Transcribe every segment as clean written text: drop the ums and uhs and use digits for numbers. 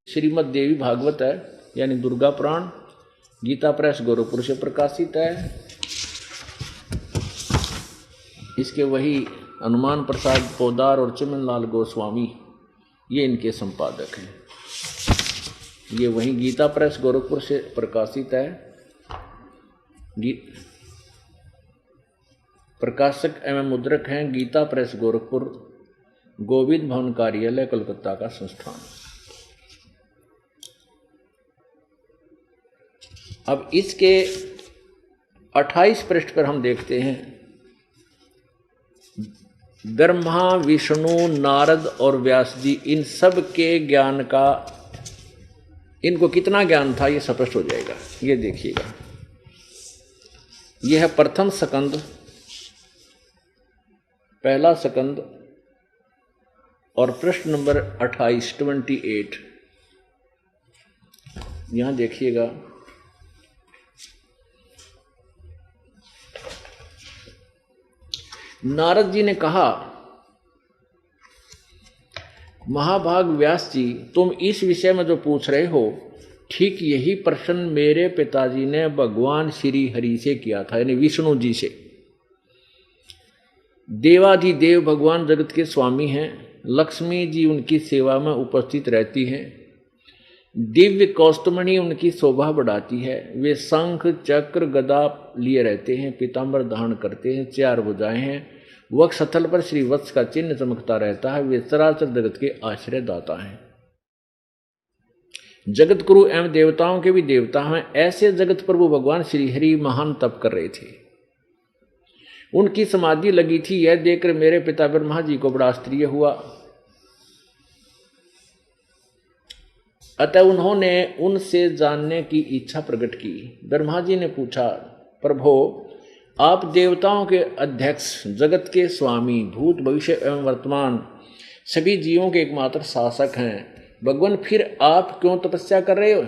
श्रीमद् देवी भागवत है यानी दुर्गा पुराण, गीता प्रेस गोरखपुर से प्रकाशित है। इसके वही हनुमान प्रसाद पोदार और चिमनलाल गोस्वामी ये इनके संपादक हैं। ये वही गीता प्रेस गोरखपुर से प्रकाशित है। प्रकाशक एवं मुद्रक हैं गीता प्रेस गोरखपुर, गोविंद भवन कार्यालय कोलकाता का संस्थान। अब इसके 28 पृष्ठ पर हम देखते हैं ब्रह्मा, विष्णु, नारद और व्यास जी इन सब के ज्ञान का, इनको कितना ज्ञान था ये स्पष्ट हो जाएगा। ये देखिएगा, यह है प्रथम स्कंद, पहला स्कंद और पृष्ठ नंबर 28 यहां देखिएगा। नारद जी ने कहा, महाभाग व्यास जी, तुम इस विषय में जो पूछ रहे हो ठीक यही प्रश्न मेरे पिताजी ने भगवान श्री हरि से किया था, यानी विष्णु जी से। देवाधिदेव भगवान जगत के स्वामी हैं, लक्ष्मी जी उनकी सेवा में उपस्थित रहती हैं, दिव्य कौस्तुमणि उनकी शोभा बढ़ाती है। वे शंख चक्र गदा लिए रहते हैं, पीताम्बर धारण करते हैं, 4 भुजाएं हैं, वक्षस्थल पर श्रीवत्स का चिन्ह चमकता रहता है। वे चराचर जगत के आश्रय दाता हैं, जगत गुरु एवं देवताओं के भी देवता हैं। ऐसे जगत प्रभु भगवान श्री हरि महान तप कर रहे थे, उनकी समाधि लगी थी। यह देखकर मेरे पिता ब्रह्मा जी को बड़ा आश्चर्य हुआ, अतः उन्होंने उनसे जानने की इच्छा प्रकट की। ब्रह्मा जी ने पूछा, प्रभो, आप देवताओं के अध्यक्ष, जगत के स्वामी, भूत भविष्य एवं वर्तमान सभी जीवों के एकमात्र शासक हैं। भगवान, फिर आप क्यों तपस्या कर रहे हो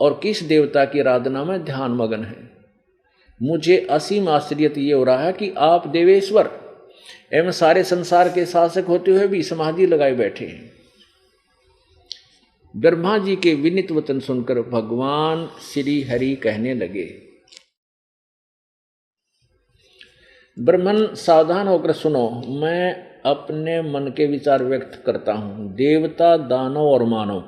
और किस देवता की आराधना में ध्यान मगन हैं? मुझे असीम आश्चर्य ये हो रहा है कि आप देवेश्वर एवं सारे संसार के शासक होते हुए भी समाधि लगाए बैठे हैं। ब्रह्मा जी के विनीत वचन सुनकर भगवान श्री हरि कहने लगे, ब्रह्मन सावधान होकर सुनो, मैं अपने मन के विचार व्यक्त करता हूँ। देवता, दानव और मानव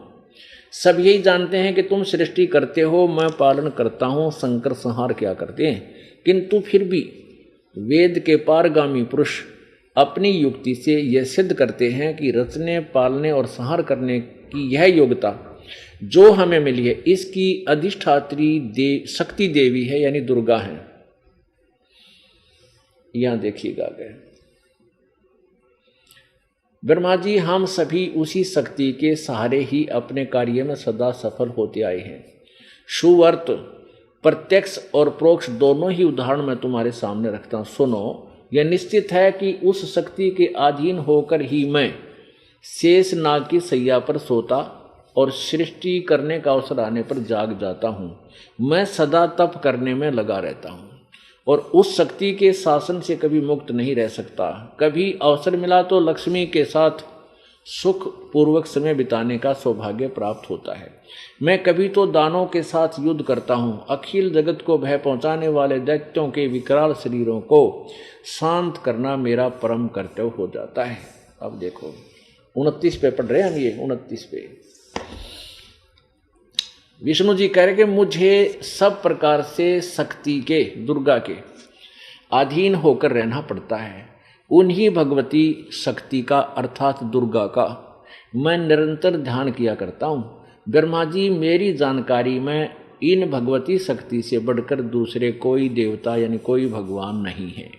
सब यही जानते हैं कि तुम सृष्टि करते हो, मैं पालन करता हूँ, संकर संहार क्या करते हैं। किंतु फिर भी वेद के पारगामी पुरुष अपनी युक्ति से यह सिद्ध करते हैं कि रचने, पालने और संहार करने की यह योग्यता जो हमें मिली है, इसकी अधिष्ठात्री शक्ति देवी है, यानी दुर्गा है। यहां देखिएगा आगे, ब्रह्मा जी, हम सभी उसी शक्ति के सहारे ही अपने कार्य में सदा सफल होते आए हैं। सुवर्त, प्रत्यक्ष और प्रोक्ष दोनों ही उदाहरण मैं तुम्हारे सामने रखता हूं। सुनो, यह निश्चित है कि उस शक्ति के अधीन होकर ही मैं शेष नाग की सैया पर सोता और सृष्टि करने का अवसर आने पर जाग जाता हूँ। मैं सदा तप करने में लगा रहता हूँ और उस शक्ति के शासन से कभी मुक्त नहीं रह सकता। कभी अवसर मिला तो लक्ष्मी के साथ सुख पूर्वक समय बिताने का सौभाग्य प्राप्त होता है। मैं कभी तो दानों के साथ युद्ध करता हूँ। अखिल जगत को भय पहुँचाने वाले दैत्यों के विकराल शरीरों को शांत करना मेरा परम कर्तव्य हो जाता है। अब देखो 29 पे पढ़ रहे हैं हम, ये 29 पे विष्णु जी कह रहे कि मुझे सब प्रकार से शक्ति के, दुर्गा के अधीन होकर रहना पड़ता है। उन्हीं भगवती शक्ति का अर्थात दुर्गा का मैं निरंतर ध्यान किया करता हूँ। ब्रह्मा जी, मेरी जानकारी में इन भगवती शक्ति से बढ़कर दूसरे कोई देवता यानी कोई भगवान नहीं है।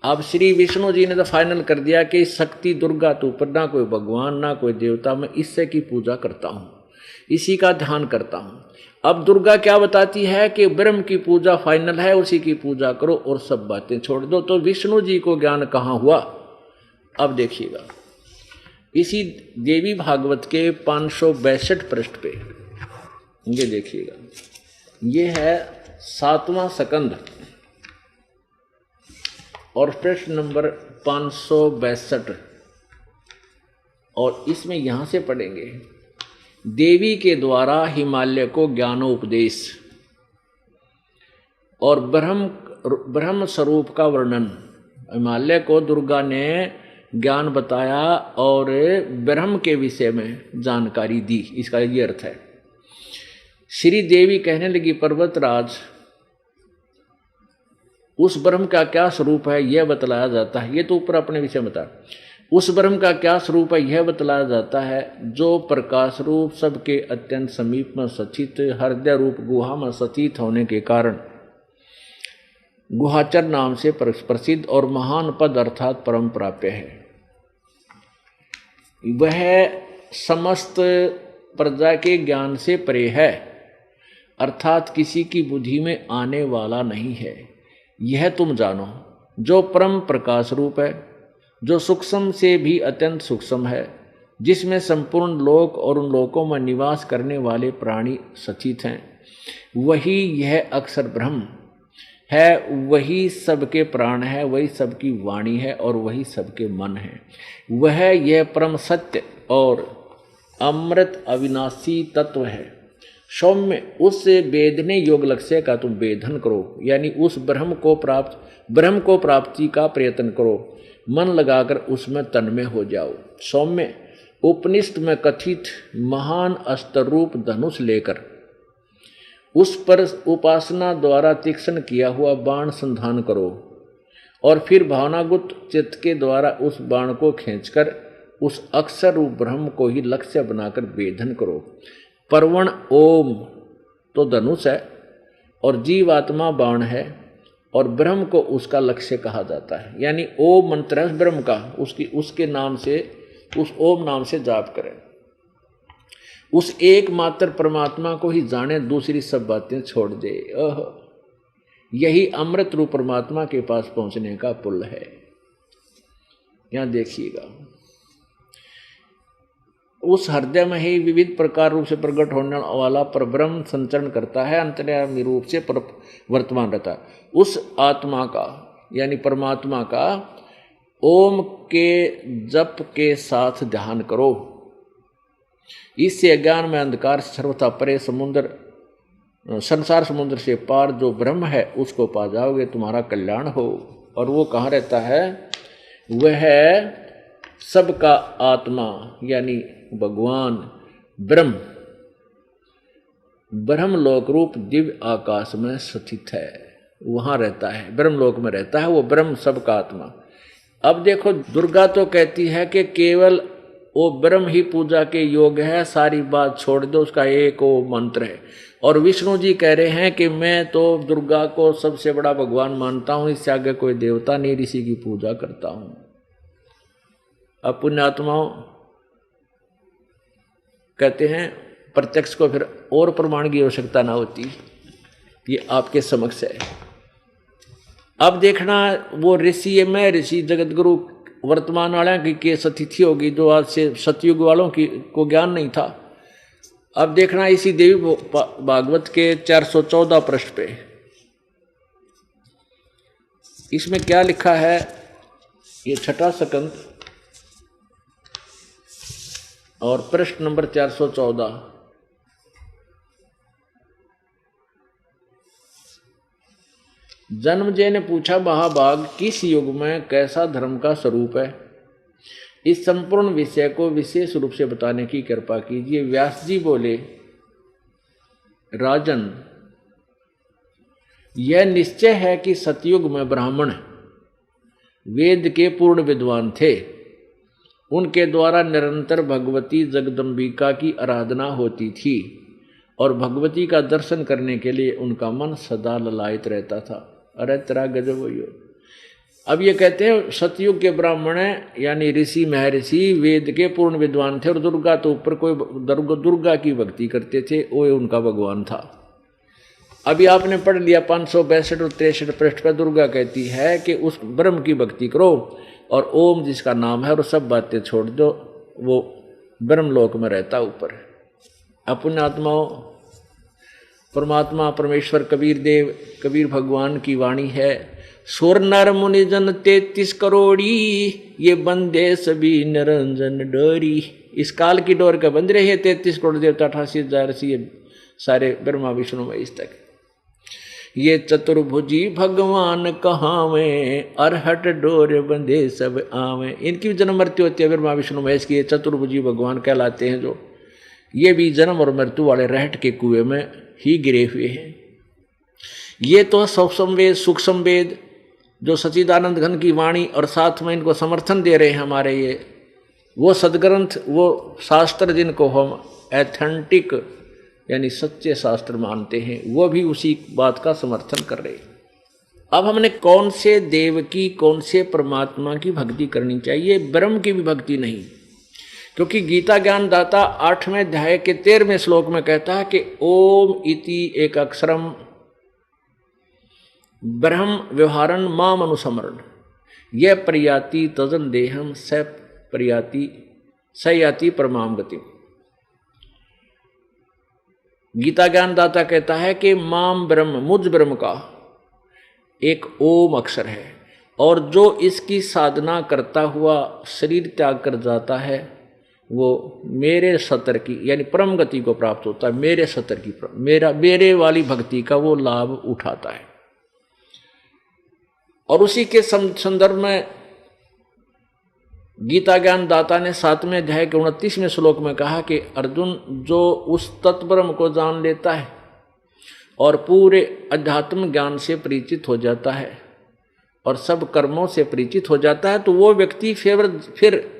अब श्री विष्णु जी ने तो फाइनल कर दिया कि शक्ति दुर्गा तो ऊपर, ना कोई भगवान ना कोई देवता, मैं इससे की पूजा करता हूँ, इसी का ध्यान करता हूँ। अब दुर्गा क्या बताती है कि ब्रह्म की पूजा फाइनल है, उसी की पूजा करो और सब बातें छोड़ दो। तो विष्णु जी को ज्ञान कहाँ हुआ? अब देखिएगा, इसी देवी भागवत के 562 पृष्ठ पे ये देखिएगा, ये है 7वां स्कंद और पृष्ठ नंबर 562 और इसमें यहां से पढ़ेंगे, देवी के द्वारा हिमालय को ज्ञानोपदेश और ब्रह्म स्वरूप का वर्णन। हिमालय को दुर्गा ने ज्ञान बताया और ब्रह्म के विषय में जानकारी दी, इसका ये अर्थ है। श्री देवी कहने लगी, पर्वतराज, उस ब्रह्म का क्या स्वरूप है यह बतलाया जाता है। ये तो ऊपर अपने विषय बता। उस ब्रह्म का क्या स्वरूप है यह बतलाया जाता है, जो प्रकाश रूप सबके अत्यंत समीप में सचित हृदय रूप गुहा में सचित होने के कारण गुहाचर नाम से प्रसिद्ध और महान पद अर्थात परम प्राप्य है। वह समस्त प्रजा के ज्ञान से परे है, अर्थात किसी की बुद्धि में आने वाला नहीं है। यह तुम जानो, जो परम प्रकाश रूप है, जो सूक्ष्म से भी अत्यंत सूक्ष्म है, जिसमें संपूर्ण लोक और उन लोकों में निवास करने वाले प्राणी सचित हैं, वही यह अक्षर ब्रह्म है, वही सबके प्राण है, वही सबकी वाणी है और वही सबके मन है। वह यह परम सत्य और अमृत अविनाशी तत्व है। सौम्य, उससे वेदने योग लक्ष्य का तुम वेधन करो, यानी उस ब्रह्म को प्राप्ति का प्रयत्न करो, मन लगाकर उसमें तन्मय हो जाओ। सौम्य, उपनिषद में कथित महान अस्त्र रूप धनुष लेकर उस पर उपासना द्वारा तीक्ष्ण किया हुआ बाण संधान करो और फिर भावनागुत चित्त के द्वारा उस बाण को खींचकर उस अक्षर रूप ब्रह्म को ही लक्ष्य बनाकर वेधन करो। परवण ओम तो धनुष है और जीवात्मा बाण है और ब्रह्म को उसका लक्ष्य कहा जाता है। यानी ओम मंत्र है ब्रह्म का, उसके नाम से, उस ओम नाम से जाप करें। उस एकमात्र परमात्मा को ही जाने, दूसरी सब बातें छोड़ दे। यही अमृत रूप परमात्मा के पास पहुंचने का पुल है। यहां देखिएगा, उस हृदय में ही विविध प्रकार रूप से प्रकट होने वाला परब्रह्म संचरण करता है, अंतर्यामी रूप से वर्तमान रहता है। उस आत्मा का यानी परमात्मा का ओम के जप के साथ ध्यान करो। इससे अज्ञान में अंधकार सर्वथा परे संसार समुद्र से पार जो ब्रह्म है उसको पा जाओगे, तुम्हारा कल्याण हो। और वो कहाँ रहता है? वह सबका आत्मा यानी भगवान ब्रह्मलोक रूप दिव्य आकाश में स्थित है, वहाँ रहता है, ब्रह्मलोक में रहता है वो ब्रह्म सबका आत्मा। अब देखो, दुर्गा तो कहती है कि केवल वो ब्रह्म ही पूजा के योग्य है, सारी बात छोड़ दो, उसका एक वो मंत्र है। और विष्णु जी कह रहे हैं कि मैं तो दुर्गा को सबसे बड़ा भगवान मानता हूँ, इससे आगे कोई देवता नहीं, ऋषि की पूजा करता हूँ। अब पुण्यात्माओं कहते हैं प्रत्यक्ष को फिर और प्रमाण की आवश्यकता ना होती, ये आपके समक्ष है। अब देखना, वो ऋषि में ऋषि जगत गुरु वर्तमान वाले की केस अतिथि होगी, जो आज से सतयुग वालों की को ज्ञान नहीं था। अब देखना इसी देवी भागवत के 414 पृष्ठ पे इसमें क्या लिखा है, ये छठा स्कंद और पृष्ठ नंबर 414। जन्मजय ने पूछा, महाभाग किस युग में कैसा धर्म का स्वरूप है, इस संपूर्ण विषय को विशेष रूप से बताने की कृपा कीजिए। व्यास जी बोले, राजन, यह निश्चय है कि सतयुग में ब्राह्मण वेद के पूर्ण विद्वान थे, उनके द्वारा निरंतर भगवती जगदम्बिका की आराधना होती थी और भगवती का दर्शन करने के लिए उनका मन सदा ललायित रहता था। अरे तेरा गजब हो। अब ये कहते हैं सतयुग के ब्राह्मण यानी ऋषि महर्षि वेद के पूर्ण विद्वान थे और दुर्गा तो ऊपर कोई दुर्गा की भक्ति करते थे, वो उनका भगवान था। अभी आपने पढ़ लिया 562 और 63 पृष्ठ पर दुर्गा कहती है कि उस ब्रह्म की भक्ति करो और ओम जिसका नाम है और सब बातें छोड़ दो, वो ब्रह्मलोक में रहता ऊपर। अपने आत्माओं, परमात्मा परमेश्वर कबीर भगवान की वाणी है, सुर नर मुनि जन 33 करोड़ी, ये बंदे सभी निरंजन डोरी। इस काल की डोर का बंद रहे 33 करोड़ देवता, 88,000 सारे ब्रह्मा विष्णु महेश तक। ये चतुर्भुजी भगवान कहावें, अरहट डोर बंधे सब आवें। इनकी भी जन्म मृत्यु होती है ब्रह्मा विष्णु महेश की। ये चतुर्भुजी भगवान कहलाते हैं, जो ये भी जन्म और मृत्यु वाले रहट के कुएं में ही गिरे हुए हैं। ये तो सूक्ष्म वेद, सूक्ष्म वेद जो सच्चिदानंद घन की वाणी और साथ में इनको समर्थन दे रहे हैं हमारे ये वो सदग्रंथ, वो शास्त्र जिनको हम एथेंटिक यानी सच्चे शास्त्र मानते हैं, वो भी उसी बात का समर्थन कर रहे हैं। अब हमने कौन से देव की, कौन से परमात्मा की भक्ति करनी चाहिए? ब्रह्म की भी भक्ति नहीं, क्योंकि गीता ज्ञान दाता 8वें अध्याय के 13वें श्लोक में कहता है कि ओम इति एक अक्षरम ब्रह्म व्यवहारन माम अनुसमरण, यह प्रयाति तजन देहम स प्रयाति सयाति परमाम गति। गीता ज्ञान दाता कहता है कि माम ब्रह्म, मुझ ब्रह्म का एक ओम अक्षर है, और जो इसकी साधना करता हुआ शरीर त्याग कर जाता है वो मेरे सतर की यानी परम गति को प्राप्त होता है। मेरे सतर की, मेरे वाली भक्ति का वो लाभ उठाता है। और उसी के संदर्भ में गीता ज्ञान दाता ने 7वें अध्याय के 29वें श्लोक में कहा कि अर्जुन, जो उस तत्ब्रह्म को जान लेता है और पूरे अध्यात्म ज्ञान से परिचित हो जाता है और सब कर्मों से परिचित हो जाता है, तो वो व्यक्ति फिर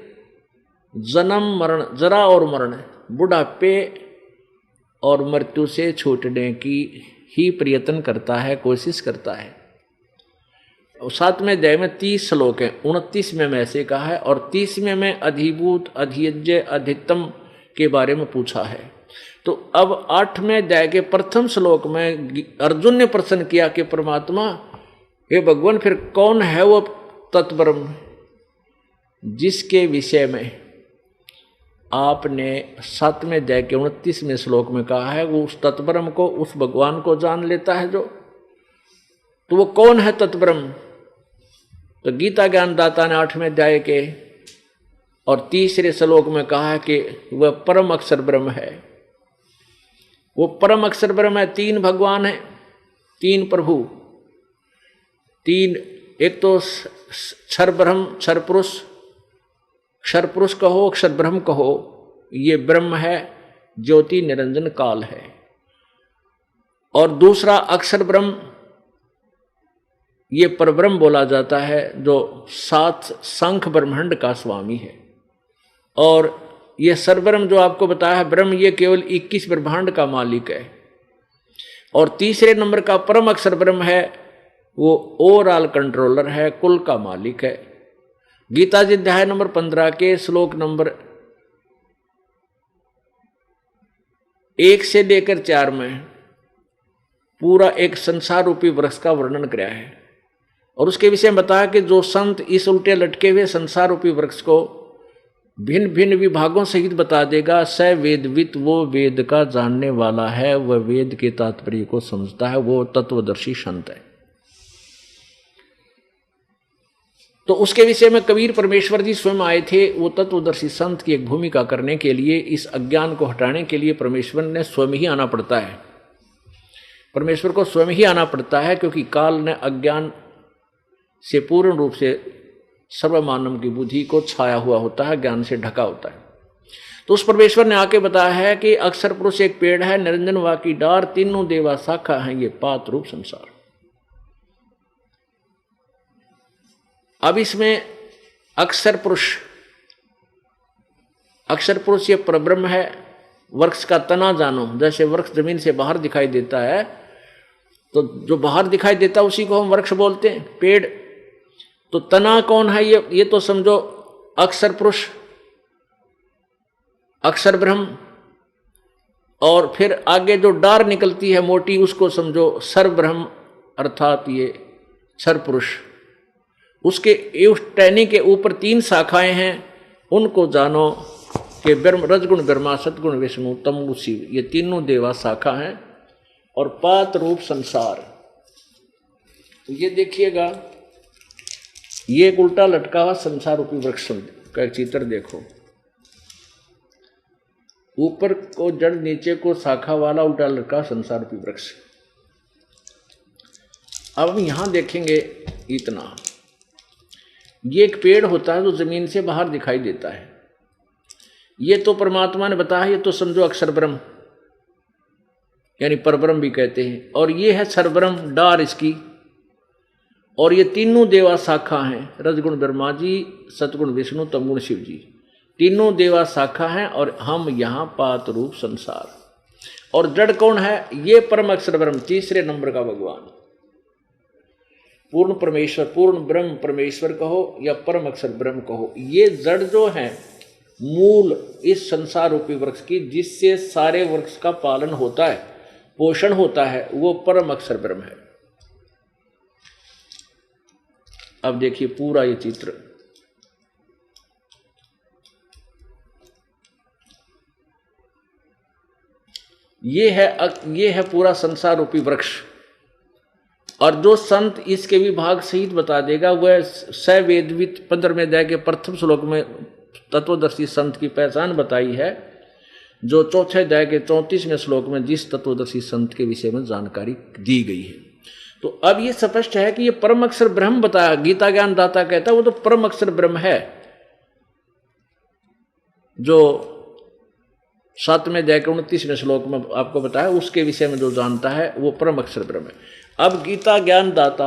जन्म मरण, जरा और मरण, बुढ़ापे और मृत्यु से छूटने की ही प्रयत्न करता है, कोशिश करता है। 7वें अध्याय में 30 श्लोक हैं, 29वें में ऐसे कहा है, और 30वें में अधिभूत, अधियज्ञ, अधिकतम के बारे में पूछा है। तो अब 8वें अध्याय के प्रथम श्लोक में अर्जुन ने प्रश्न किया कि परमात्मा, हे भगवान, फिर कौन है वो तत्ब्रह्म जिसके विषय में आपने 7वें अध्याय के 29वें श्लोक में कहा है वो उस तत्ब्रह्म को, उस भगवान को जान लेता है जो, तो वो कौन है तत्ब्रह्म? तो गीता ज्ञान दाता ने 8वें अध्याय के और 3रे श्लोक में कहा है कि वह परम अक्षर ब्रह्म है। वो परम अक्षर ब्रह्म है। 3 भगवान है, 3 प्रभु, 3, एक तो क्षर ब्रह्म, क्षर पुरुष, क्षर पुरुष कहो, अक्षर ब्रह्म कहो, ये ब्रह्म है, ज्योति निरंजन काल है। और दूसरा अक्षर ब्रह्म, ये परब्रह्म बोला जाता है, जो 7 शंख ब्रह्मांड का स्वामी है। और ये सरब्रह्म जो आपको बताया है ब्रह्म, ये केवल 21 ब्रह्मांड का मालिक है। और 3रे नंबर का परम अक्षर ब्रह्म है, वो ओवरऑल कंट्रोलर है, कुल का मालिक है। गीता जी अध्याय नंबर 15 के श्लोक नंबर 1 से लेकर 4 में पूरा एक संसार रूपी वृक्ष का वर्णन कराया है, और उसके विषय में बताया कि जो संत इस उल्टे लटके हुए संसार रूपी वृक्ष को भिन्न भिन्न विभागों सहित बता देगा, स वेदवित, वो वेद का जानने वाला है, वह वेद के तात्पर्य को समझता है, वो तत्वदर्शी संत है। तो उसके विषय में कबीर परमेश्वर जी स्वयं आए थे। वो तत्वदर्शी संत की एक भूमिका करने के लिए, इस अज्ञान को हटाने के लिए परमेश्वर ने स्वयं ही आना पड़ता है। परमेश्वर को स्वयं ही आना पड़ता है, क्योंकि काल ने अज्ञान से पूर्ण रूप से सर्वमानव की बुद्धि को छाया हुआ होता है, ज्ञान से ढका होता है। तो उस परमेश्वर ने आके बताया है कि अक्षर पुरुष एक पेड़ है, निरंजन वा की डार, तीनों देवा शाखा है, ये पात रूप संसार। अब इसमें अक्षर पुरुष ये परब्रह्म है। वृक्ष का तना जानो, जैसे वृक्ष जमीन से बाहर दिखाई देता है, तो जो बाहर दिखाई देता है उसी को हम वृक्ष बोलते हैं, पेड़। तो तना कौन है? ये तो समझो अक्षर पुरुष, अक्षर ब्रह्म, और फिर आगे जो डार निकलती है मोटी, उसको समझो सर ब्रह्म, अर्थात ये क्षर पुरुष। उसके उस टहनी के ऊपर 3 शाखाएं हैं, उनको जानो कि ब्रह्म, रजगुण ब्रह्मा, सतगुण विष्णु, तमगुण शिव, ये तीनों देवा शाखा हैं। और पात रूप संसार, तो ये देखिएगा ये एक उल्टा लटका हुआ संसार रूपी वृक्ष का एक चित्र देखो, ऊपर को जड़ नीचे को शाखा वाला उल्टा लटका संसार रूपी वृक्ष। अब हम यहां देखेंगे इतना, ये एक पेड़ होता है जो जमीन से बाहर दिखाई देता है, ये तो परमात्मा ने बताया, ये तो समझो अक्षर ब्रह्म यानी परब्रह्म भी कहते हैं, और ये है सरब्रह्म डार इसकी, और ये तीनों देवा शाखा हैं, रजगुण ब्रह्मा जी, सतगुण विष्णु, तमगुण शिव जी, तीनों देवा शाखा हैं, और हम यहाँ पात रूप संसार। और जड़ कौन है? ये परम अक्षर ब्रह्म, तीसरे नंबर का भगवान, पूर्ण परमेश्वर, पूर्ण ब्रह्म परमेश्वर कहो या परम अक्षर ब्रह्म कहो। ये जड़ जो है मूल इस संसार रूपी वृक्ष की, जिससे सारे वृक्ष का पालन होता है, पोषण होता है, वो परम अक्षर ब्रह्म है। अब देखिए पूरा ये चित्र, ये है पूरा संसार रूपी वृक्ष। और जो संत इसके विभाग सहित बता देगा वह सवेदवित 15वें अध्याय के प्रथम श्लोक में तत्वदर्शी संत की पहचान बताई है, जो चौथे अध्याय के 34वें श्लोक में जिस तत्वदर्शी संत के विषय में जानकारी दी गई है। तो अब ये स्पष्ट है कि ये परम अक्षर ब्रह्म बताया, गीता ज्ञान दाता कहता है वो तो परम अक्षर ब्रह्म है, जो 7वें अध्याय के 29वें श्लोक में आपको बताया, उसके विषय में जो जानता है वो परम अक्षर ब्रह्म है। अब गीता ज्ञान दाता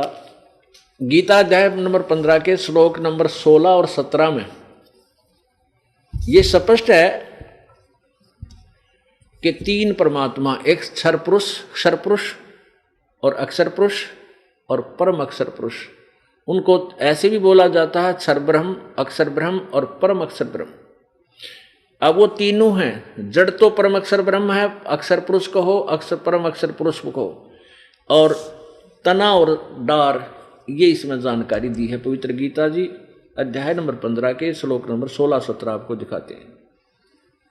गीता अध्याय नंबर 15 के श्लोक नंबर 16 और 17 में ये स्पष्ट है कि तीन परमात्मा, एक क्षर पुरुष, क्षर पुरुष और अक्षर पुरुष और परम अक्षर पुरुष, उनको ऐसे भी बोला जाता है क्षर ब्रह्म, अक्षर ब्रह्म और परम अक्षर ब्रह्म। अब वो तीनों हैं, जड़ तो परम अक्षर ब्रह्म है, अक्षर पुरुष कहो, अक्षर परम अक्षर पुरुष कहो, और तना और डार, ये इसमें जानकारी दी है पवित्र गीता जी अध्याय नंबर 15 के श्लोक नंबर 16-17 आपको दिखाते हैं।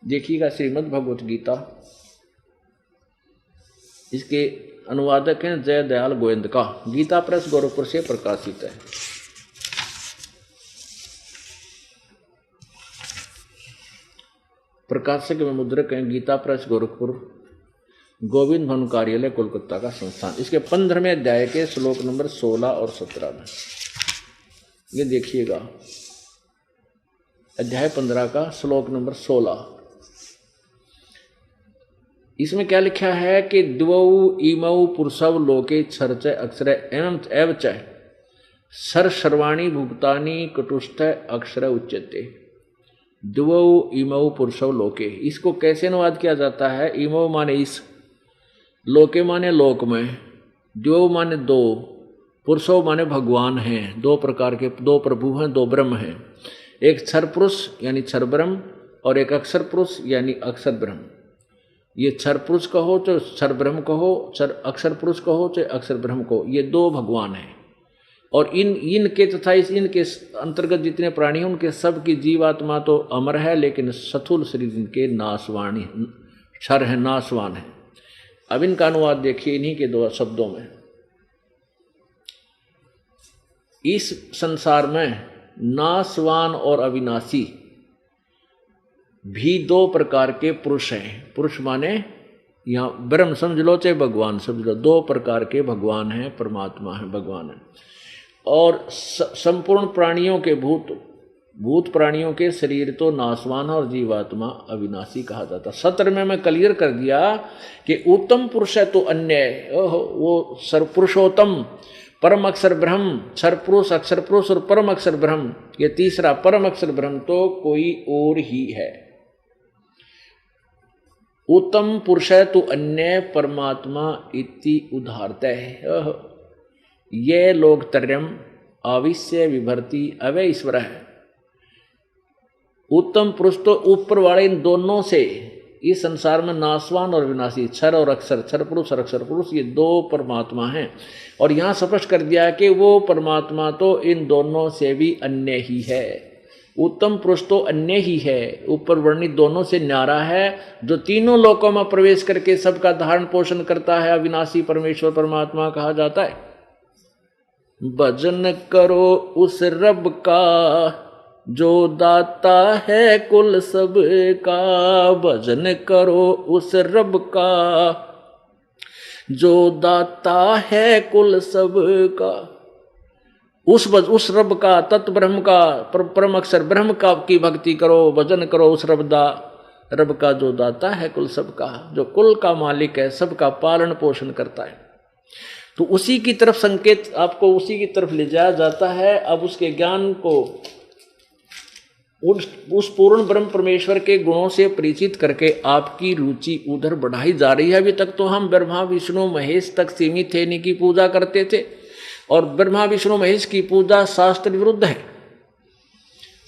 देखिएगा श्रीमद् भगवत गीता, इसके अनुवादक हैं जय दयाल गोविंद का, गीता प्रेस गोरखपुर से प्रकाशित है। प्रकाशक में मुद्रक हैं गीता प्रेस गोरखपुर, गोविंद भवन कार्यालय कोलकाता का संस्थान। इसके 15वें अध्याय के श्लोक नंबर 16 और 17 में ये देखिएगा, अध्याय 15 का श्लोक नंबर 16, इसमें क्या लिखा है कि द्वौ इमौ पुरुषव लोके क्षर च अक्षर एवं एव च सर सर्वाणी भुक्तानी कटुष्ठ अक्षर उच्यते। द्वौ इमौ पुरुषव लोके, इसको कैसे अनुवाद किया जाता है? इमौ माने इस, लोके माने लोक में, द्वौ माने दो, पुरुषों माने भगवान हैं, दो प्रकार के, दो प्रभु हैं, दो ब्रह्म हैं, एक क्षर पुरुष यानी क्षर ब्रह्म और एक अक्षर पुरुष यानी अक्षर ब्रह्म। ये क्षर पुरुष कहो तो क्षर ब्रह्म कहो, क्षर अक्षर पुरुष कहो तो अक्षर ब्रह्म कहो, ये दो भगवान हैं। और इनके तथा इनके अंतर्गत जितने प्राणी हैं उनके सब की जीवात्मा तो अमर है, लेकिन स्थूल शरीर इनके नाशवाणी, क्षर है, नाशवान है। अब इनका अनुवाद देखिए इन्हीं के दो शब्दों में। इस संसार में नाशवान और अविनाशी भी दो प्रकार के पुरुष हैं। पुरुष माने यहाँ ब्रह्म समझ लो चाहे भगवान समझ लो, दो प्रकार के भगवान हैं, परमात्मा है, भगवान है। और संपूर्ण प्राणियों के भूत प्राणियों के शरीर तो नाशवान और जीवात्मा अविनाशी कहा जाता। सत्र में मैं क्लियर कर दिया कि उत्तम पुरुष है तो अन्य, वो सर्वपुरुषोत्तम परम अक्षर ब्रह्म, क्षर पुरुष, अक्षर पुरुष और परम अक्षर ब्रह्म, ये तीसरा परम अक्षर ब्रह्म तो कोई और ही है। उत्तम पुरुष है तो अन्य परमात्मा इति उदाहरतः ये लोग तर्यम आविश्य विभर्ति अवय ईश्वर है। उत्तम पुरुष तो ऊपर वाले इन दोनों से, इस संसार में नाशवान और विनाशी, क्षर और अक्षर, क्षर पुरुष और अक्षर पुरुष, ये दो परमात्मा हैं। और यहाँ स्पष्ट कर दिया कि वो परमात्मा तो इन दोनों से भी अन्य ही है। उत्तम पुरुष तो अन्य ही है, ऊपर वर्णित दोनों से न्यारा है, जो तीनों लोकों में प्रवेश करके सबका धारण पोषण करता है, अविनाशी परमेश्वर परमात्मा कहा जाता है। भजन करो उस रब का जो दाता है कुल सब का। भजन करो उस रब का जो दाता है कुल सब का। उस रब का, तत्व ब्रह्म का, परम अक्षर ब्रह्म का की भक्ति करो, भजन करो उस रब का जो दाता है कुल सब का, जो कुल का मालिक है, सबका पालन पोषण करता है। तो उसी की तरफ संकेत, आपको उसी की तरफ ले जाया जाता है। अब उसके ज्ञान को उस पूर्ण ब्रह्म परमेश्वर के गुणों से परिचित करके आपकी रुचि उधर बढ़ाई जा रही है। अभी तक तो हम ब्रह्मा विष्णु महेश तक सीमित थे, इन्हीं की पूजा करते थे, और ब्रह्मा विष्णु महेश की पूजा शास्त्र विरुद्ध है,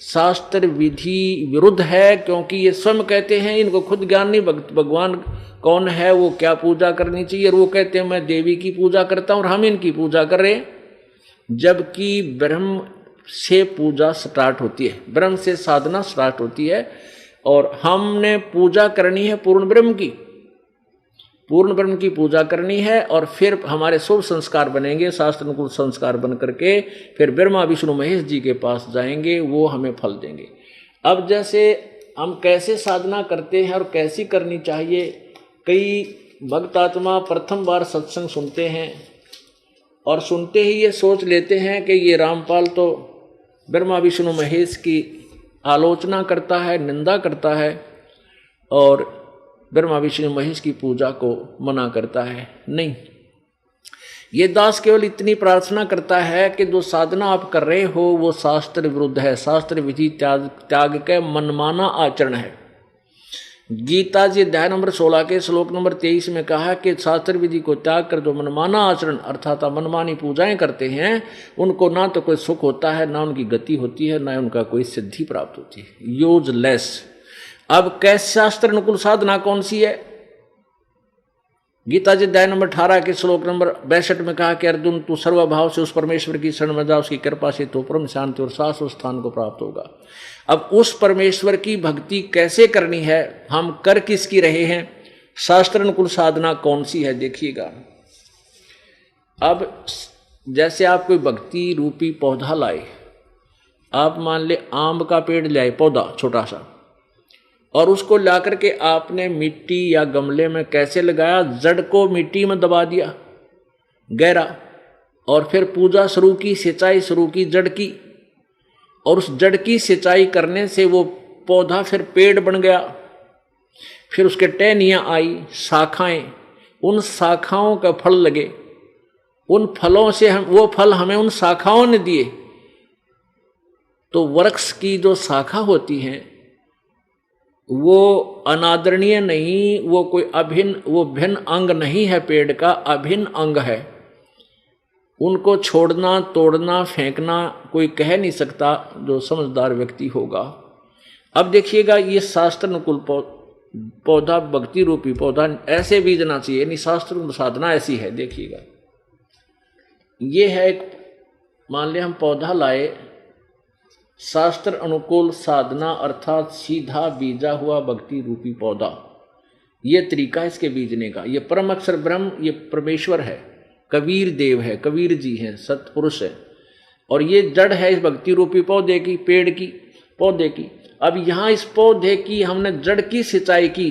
शास्त्र विधि विरुद्ध है, क्योंकि ये स्वयं कहते हैं, इनको खुद ज्ञान नहीं भगवान कौन है, वो क्या पूजा करनी चाहिए, और वो कहते हैं मैं देवी की पूजा करता हूं और हम इनकी पूजा कर रहे हैं। जबकि ब्रह्म से पूजा स्टार्ट होती है, ब्रह्म से साधना स्टार्ट होती है, और हमने पूजा करनी है पूर्ण ब्रह्म की, पूर्ण ब्रह्म की पूजा करनी है, और फिर हमारे शुभ संस्कार बनेंगे, शास्त्र अनुकूल संस्कार बन करके फिर ब्रह्मा विष्णु महेश जी के पास जाएंगे, वो हमें फल देंगे। अब जैसे हम कैसे साधना करते हैं और कैसी करनी चाहिए, कई भक्त आत्मा प्रथम बार सत्संग सुनते हैं और सुनते ही ये सोच लेते हैं कि ये रामपाल तो ब्रह्मा विष्णु महेश की आलोचना करता है, निंदा करता है और ब्रह्मा विष्णु महेश की पूजा को मना करता है। नहीं, ये दास केवल इतनी प्रार्थना करता है कि जो साधना आप कर रहे हो वो शास्त्र विरुद्ध है, शास्त्र विधि त्याग के मनमाना आचरण है। गीता जी अध्याय नंबर 16 के श्लोक नंबर 23 में कहा कि शास्त्र विधि को त्याग कर जो मनमाना आचरण अर्थात मनमानी पूजाएं करते हैं, उनको ना तो कोई सुख होता है, ना उनकी गति होती है, ना उनका कोई सिद्धि प्राप्त होती है, यूजलेस। अब कैसे शास्त्र अनुकूल साधना कौन सी है? गीता जी अध्याय नंबर 18 के श्लोक नंबर 62 में कहा कि अर्जुन तू सर्वभाव से उस परमेश्वर की शरण में जा, उसकी कृपा से तो परम शांति और शाश्वत स्थान को प्राप्त होगा। अब उस परमेश्वर की भक्ति कैसे करनी है, हम कर किसकी रहे हैं, शास्त्र अनुकूल साधना कौन सी है, देखिएगा। अब जैसे आप कोई भक्ति रूपी पौधा लाए, आप मान ले आम का पेड़ लाए पौधा छोटा सा, और उसको ला करके आपने मिट्टी या गमले में कैसे लगाया, जड़ को मिट्टी में दबा दिया गहरा, और फिर पूजा शुरू की, सिंचाई शुरू की जड़ की, और उस जड़ की सिंचाई करने से वो पौधा फिर पेड़ बन गया। फिर उसके टहनियाँ आई, शाखाएं, उन शाखाओं का फल लगे, उन फलों से हम वो फल हमें उन शाखाओं ने दिए। तो वृक्ष की जो शाखा होती हैं वो अनादरणीय नहीं, वो कोई अभिन्न, वो भिन्न अंग नहीं है, पेड़ का अभिन्न अंग है। उनको छोड़ना, तोड़ना, फेंकना कोई कह नहीं सकता जो समझदार व्यक्ति होगा। अब देखिएगा, ये शास्त्र अनुकूल पौधा, भक्ति रूपी पौधा ऐसे बीजना चाहिए, यानी शास्त्र साधना ऐसी है। देखिएगा, ये है एक, मान लिया हम पौधा लाए, शास्त्र अनुकूल साधना अर्थात सीधा बीजा हुआ भक्ति रूपी पौधा, ये तरीका है इसके बीजने का। ये परम अक्षर ब्रह्म, ये परमेश्वर है, कबीर देव है, कबीर जी हैं, सतपुरुष है, और ये जड़ है इस भक्ति रूपी पौधे की, पेड़ की, पौधे की। अब यहां इस पौधे की हमने जड़ की सिंचाई की,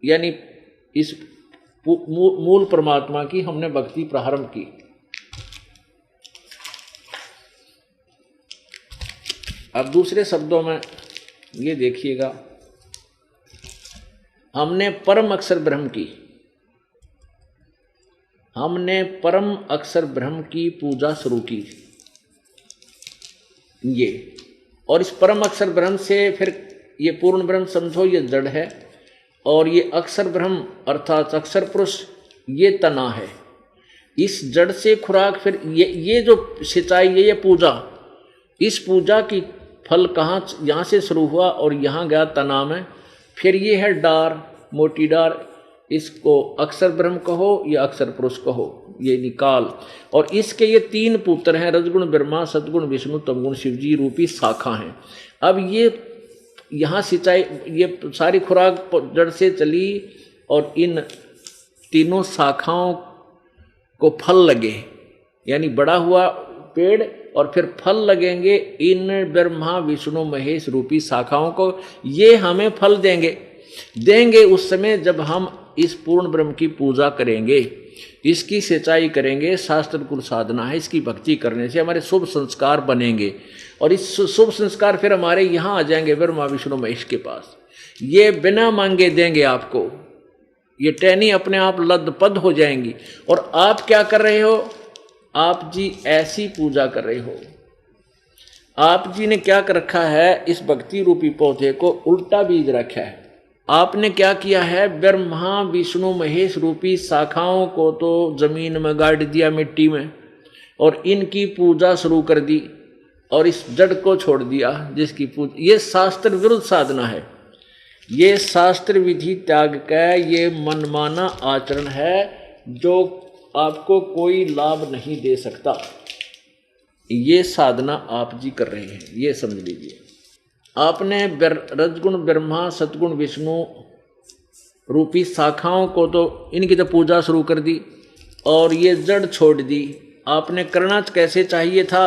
यानी इस मूल परमात्मा की हमने भक्ति प्रारंभ की। अब दूसरे शब्दों में ये देखिएगा, हमने परम अक्षर ब्रह्म की, हमने परम अक्षर ब्रह्म की पूजा शुरू की, ये, और इस परम अक्षर ब्रह्म से फिर ये पूर्ण ब्रह्म समझो ये जड़ है, और ये अक्षर ब्रह्म अर्थात अक्षर पुरुष ये तना है। इस जड़ से खुराक, फिर ये जो सिंचाई, ये पूजा, इस पूजा की फल कहाँ, यहाँ से शुरू हुआ और यहाँ गया तना में, फिर ये है डार, मोटी डार, इसको अक्षर ब्रह्म कहो या अक्षर पुरुष कहो, ये निकाल, और इसके ये तीन पुत्र हैं, रजगुण ब्रह्मा, सतगुण विष्णु, तमगुण शिवजी रूपी शाखा हैं। अब ये यहाँ सिंचाई, ये सारी खुराक जड़ से चली और इन तीनों शाखाओं को फल लगे, यानी बड़ा हुआ पेड़ और फिर फल लगेंगे इन ब्रह्मा विष्णु महेश रूपी शाखाओं को, ये हमें फल देंगे उस समय जब हम इस पूर्ण ब्रह्म की पूजा करेंगे, इसकी सिंचाई करेंगे। शास्त्र कुल साधना है, इसकी भक्ति करने से हमारे शुभ संस्कार बनेंगे और इस शुभ संस्कार फिर हमारे यहाँ आ जाएंगे ब्रह्मा विष्णु महेश के पास। ये बिना मांगे देंगे आपको, ये टहनी अपने आप लदपद हो जाएंगी। और आप क्या कर रहे हो? आप जी ऐसी पूजा कर रहे हो। आप जी ने क्या कर रखा है? इस भक्ति रूपी पौधे को उल्टा बीज रखा है। आपने क्या किया है? ब्रह्मा विष्णु महेश रूपी शाखाओं को तो जमीन में गाड़ दिया, मिट्टी में, और इनकी पूजा शुरू कर दी और इस जड़ को छोड़ दिया जिसकी पूजा। ये शास्त्र विरुद्ध साधना है, ये शास्त्र विधि त्याग का ये मनमाना आचरण है जो आपको कोई लाभ नहीं दे सकता। ये साधना आप जी कर रहे हैं, ये समझ लीजिए। आपने रजगुण ब्रह्मा सतगुण विष्णु रूपी शाखाओं को तो इनकी तो पूजा शुरू कर दी और ये जड़ छोड़ दी। आपने करना कैसे चाहिए था?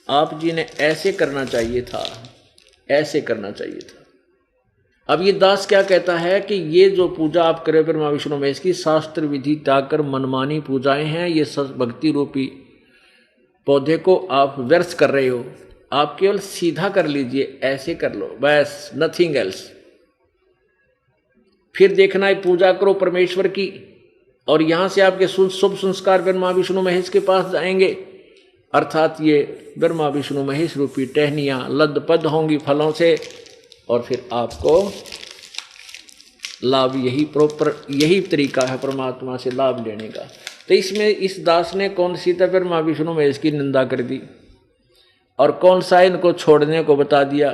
आप जी ने ऐसे करना चाहिए था, ऐसे करना चाहिए था। अब ये दास क्या कहता है कि ये जो पूजा आप करें ब्रह्मा विष्णु महेश की, शास्त्र विधि त्याग कर मनमानी पूजाएं हैं, ये भक्ति रूपी पौधे को आप व्यर्थ कर रहे हो। आप केवल सीधा कर लीजिए, ऐसे कर लो बस, नथिंग एल्स। फिर देखना है पूजा करो परमेश्वर की और यहां से आपके शुभ संस्कार ब्रह्मा विष्णु महेश के पास जाएंगे, अर्थात ये ब्रह्मा विष्णु महेश रूपी टहनियां लदपद होंगी फलों से और फिर आपको लाभ, यही तरीका है परमात्मा से लाभ लेने का। तो इसमें इस दास ने कौन सी तो ब्रह्मा विष्णु महेश की निंदा कर दी और कौन सा इनको छोड़ने को बता दिया।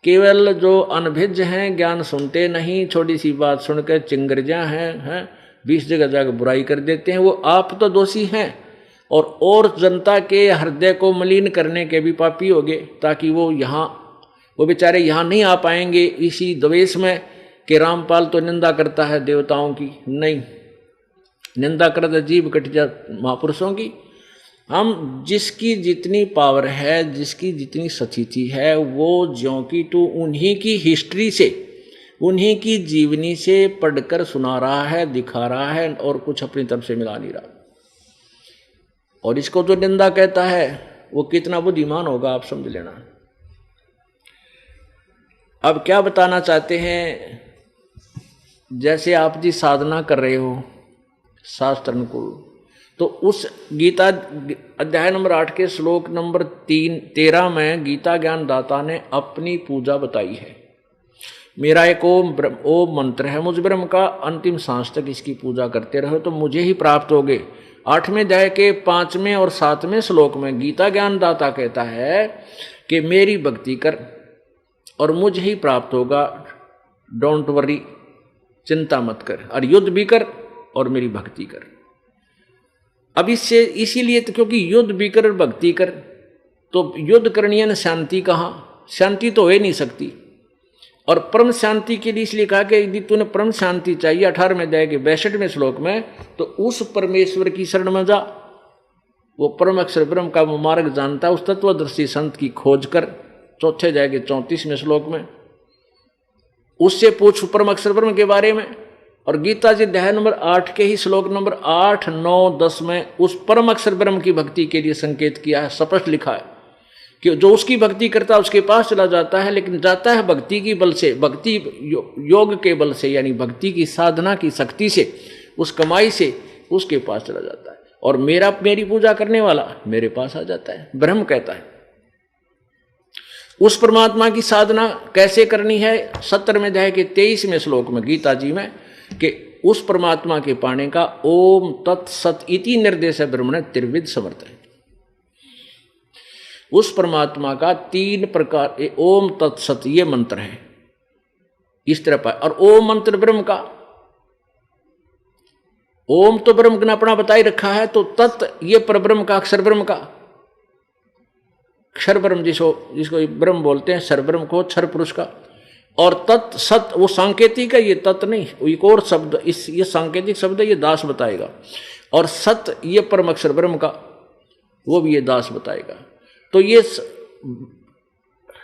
केवल जो अनभिज्ञ हैं, ज्ञान सुनते नहीं, छोटी सी बात सुनकर चिंगरजा हैं, 20 जगह जाकर बुराई कर देते हैं, वो आप तो दोषी हैं और जनता के हृदय को मलिन करने के भी पापी होंगे, ताकि वो बेचारे यहाँ नहीं आ पाएंगे इसी द्वेष में कि रामपाल तो निंदा करता है देवताओं की। नहीं, निंदा करता जीव कट जा महापुरुषों की। हम जिसकी जितनी पावर है, जिसकी जितनी सचिति है, वो ज्यों की तो उन्हीं की हिस्ट्री से, उन्हीं की जीवनी से पढ़कर सुना रहा है, दिखा रहा है और कुछ अपनी तरफ से मिला नहीं रहा। और इसको जो निंदा कहता है वो कितना बुद्धिमान होगा आप समझ लेना। अब क्या बताना चाहते हैं? जैसे आप जी साधना कर रहे हो शास्त्र अनुकूल, तो उस गीता अध्याय नंबर 8 के श्लोक नंबर 13 में गीता ज्ञान दाता ने अपनी पूजा बताई है। मेरा एक ओम मंत्र है, मुझ ब्रह्म का अंतिम सांस तक इसकी पूजा करते रहो तो मुझे ही प्राप्त होगे। 8वें अध्याय के 5वें और 7वें श्लोक में गीता ज्ञान दाता कहता है कि मेरी भक्ति कर और मुझे ही प्राप्त होगा, डोंट वरी, चिंता मत कर, और युद्ध भी कर और मेरी भक्ति कर। अब इससे इसीलिए तो क्योंकि युद्ध भी कर और भक्ति कर, तो युद्ध करनी है ना, शांति कहाँ? शांति तो हो ही नहीं सकती। और परम शांति के लिए इसलिए कहा कि यदि तूने परम शांति चाहिए 18वें अध्याय के 62वें श्लोक में, तो उस परमेश्वर की शरण में जा। वो परम अक्षर ब्रह्म का वो मार्ग जानता है, उस तत्वदर्शी संत की खोज कर। चौथे अध्याय के 34वें श्लोक में उससे पूछ परम अक्षर ब्रह्म के बारे में। और गीता जी अध्याय नंबर 8 के ही श्लोक नंबर 8, 9, 10 में उस परम अक्षर ब्रह्म की भक्ति के लिए संकेत किया है, स्पष्ट लिखा है कि जो उसकी भक्ति करता है उसके पास चला जाता है, लेकिन जाता है भक्ति की बल से, भक्ति योग के बल से, यानी भक्ति की साधना की शक्ति से, उस कमाई से उसके पास चला जाता है। और मेरी पूजा करने वाला मेरे पास आ जाता है। ब्रह्म कहता है उस परमात्मा की साधना कैसे करनी है। 17वें अध्याय के 23वें श्लोक में गीता जी में कि उस परमात्मा के पाने का ओम तत्सत इति निर्देश ब्रह्मण त्रिविध समर्थ है। उस परमात्मा का 3 प्रकार, ओम तत्सत ये मंत्र है, इस तरह पाए। और ओम मंत्र ब्रह्म का, ओम तो ब्रह्म ने अपना बताई रखा है, तो तत् ये परब्रह्म का, अक्षर ब्रह्म का, क्षर ब्रह्म जिसको ब्रह्म बोलते हैं, सर ब्रह्म को, क्षर पुरुष का। और तत् सत वो सांकेतिक है, ये तत् नहीं, एक और शब्द, ये सांकेतिक शब्द है, ये दास बताएगा। और सत ये परम अक्षर ब्रह्म का, वो भी ये दास बताएगा। तो ये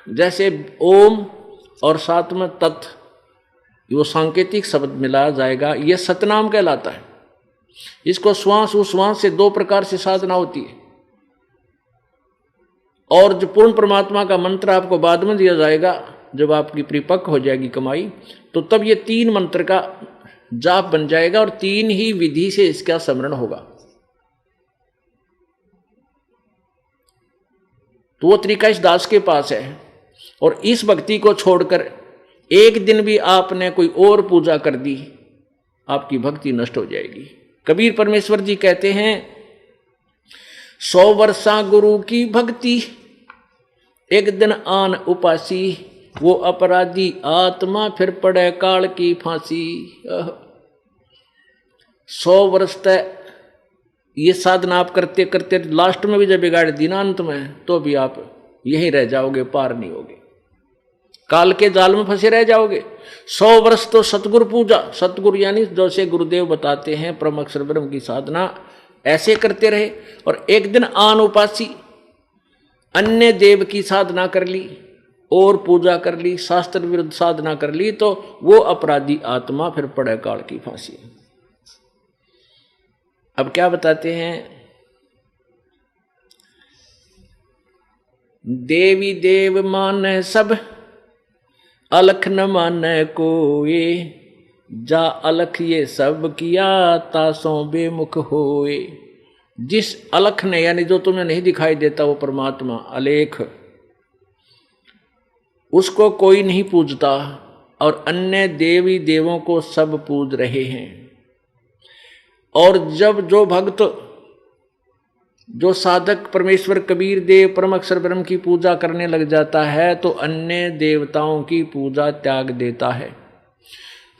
जैसे ओम और साथ में तत्, वो सांकेतिक शब्द मिलाया जाएगा, ये सतनाम कहलाता है। इसको श्वास उश्वास से दो प्रकार से साधना होती है, और जो पूर्ण परमात्मा का मंत्र आपको बाद में दिया जाएगा, जब आपकी परिपक्व हो जाएगी कमाई, तो तब ये 3 मंत्र का जाप बन जाएगा और 3 ही विधि से इसका स्मरण होगा। तो वो तरीका इस दास के पास है। और इस भक्ति को छोड़कर एक दिन भी आपने कोई और पूजा कर दी, आपकी भक्ति नष्ट हो जाएगी। कबीर परमेश्वर जी कहते हैं 100 वर्षा गुरु की भक्ति, एक दिन आन उपासी, वो अपराधी आत्मा फिर पड़े काल की फांसी। 100 वर्ष तक ये साधना आप करते करते लास्ट में भी जब बिगाड़ दी ना अंत में, तो भी आप यहीं रह जाओगे, पार नहीं होगे, काल के जाल में फंसे रह जाओगे। 100 वर्ष तो सतगुरु पूजा, सतगुरु यानी जैसे गुरुदेव बताते हैं परम अक्षर ब्रह्म की साधना ऐसे करते रहे, और एक दिन आन उपासी, अन्य देव की साधना कर ली और पूजा कर ली, शास्त्र विरुद्ध साधना कर ली, तो वो अपराधी आत्मा फिर पड़े काल की फांसी। अब क्या बताते हैं, देवी देव माने सब, अलख न माने कोए, जा अलख ये सब किया, तासों बेमुख होए। जिस अलख ने, यानी जो तुम्हें नहीं दिखाई देता, वो परमात्मा अलेख, उसको कोई नहीं पूजता, और अन्य देवी देवों को सब पूज रहे हैं। और जब जो भक्त, जो साधक परमेश्वर कबीर देव परम अक्षर ब्रह्म की पूजा करने लग जाता है, तो अन्य देवताओं की पूजा त्याग देता है।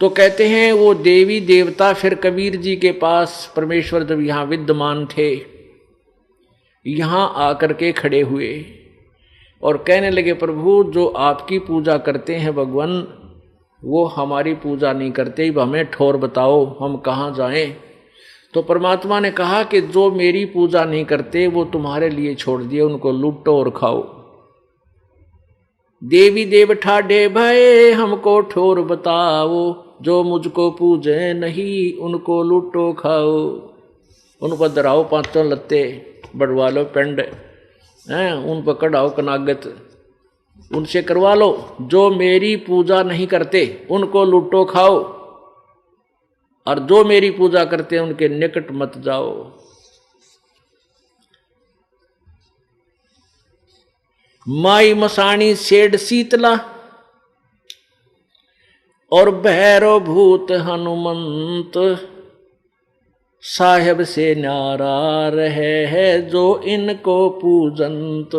तो कहते हैं वो देवी देवता फिर कबीर जी के पास, परमेश्वर जब यहाँ विद्यमान थे, यहाँ आकर के खड़े हुए और कहने लगे, प्रभु जो आपकी पूजा करते हैं भगवान, वो हमारी पूजा नहीं करते, हमें ठौर बताओ, हम कहाँ जाएं। तो परमात्मा ने कहा कि जो मेरी पूजा नहीं करते वो तुम्हारे लिए छोड़ दिए, उनको लूटो और खाओ। देवी देव ठाडे भय हमको ठोर बताओ, जो मुझको पूजे नहीं उनको लूटो खाओ। उन पर दराओ 5 लत्ते, बढ़वा लो पेंड हैं, उन पर कढ़ाओ कनागत, उनसे करवा लो। जो मेरी पूजा नहीं करते उनको लूटो खाओ, और जो मेरी पूजा करते हैं उनके निकट मत जाओ। माई मसाणी सेठ शीतला, और भैरव भूत हनुमंत, साहेब से न्यारा रहे है जो इनको पूजंत।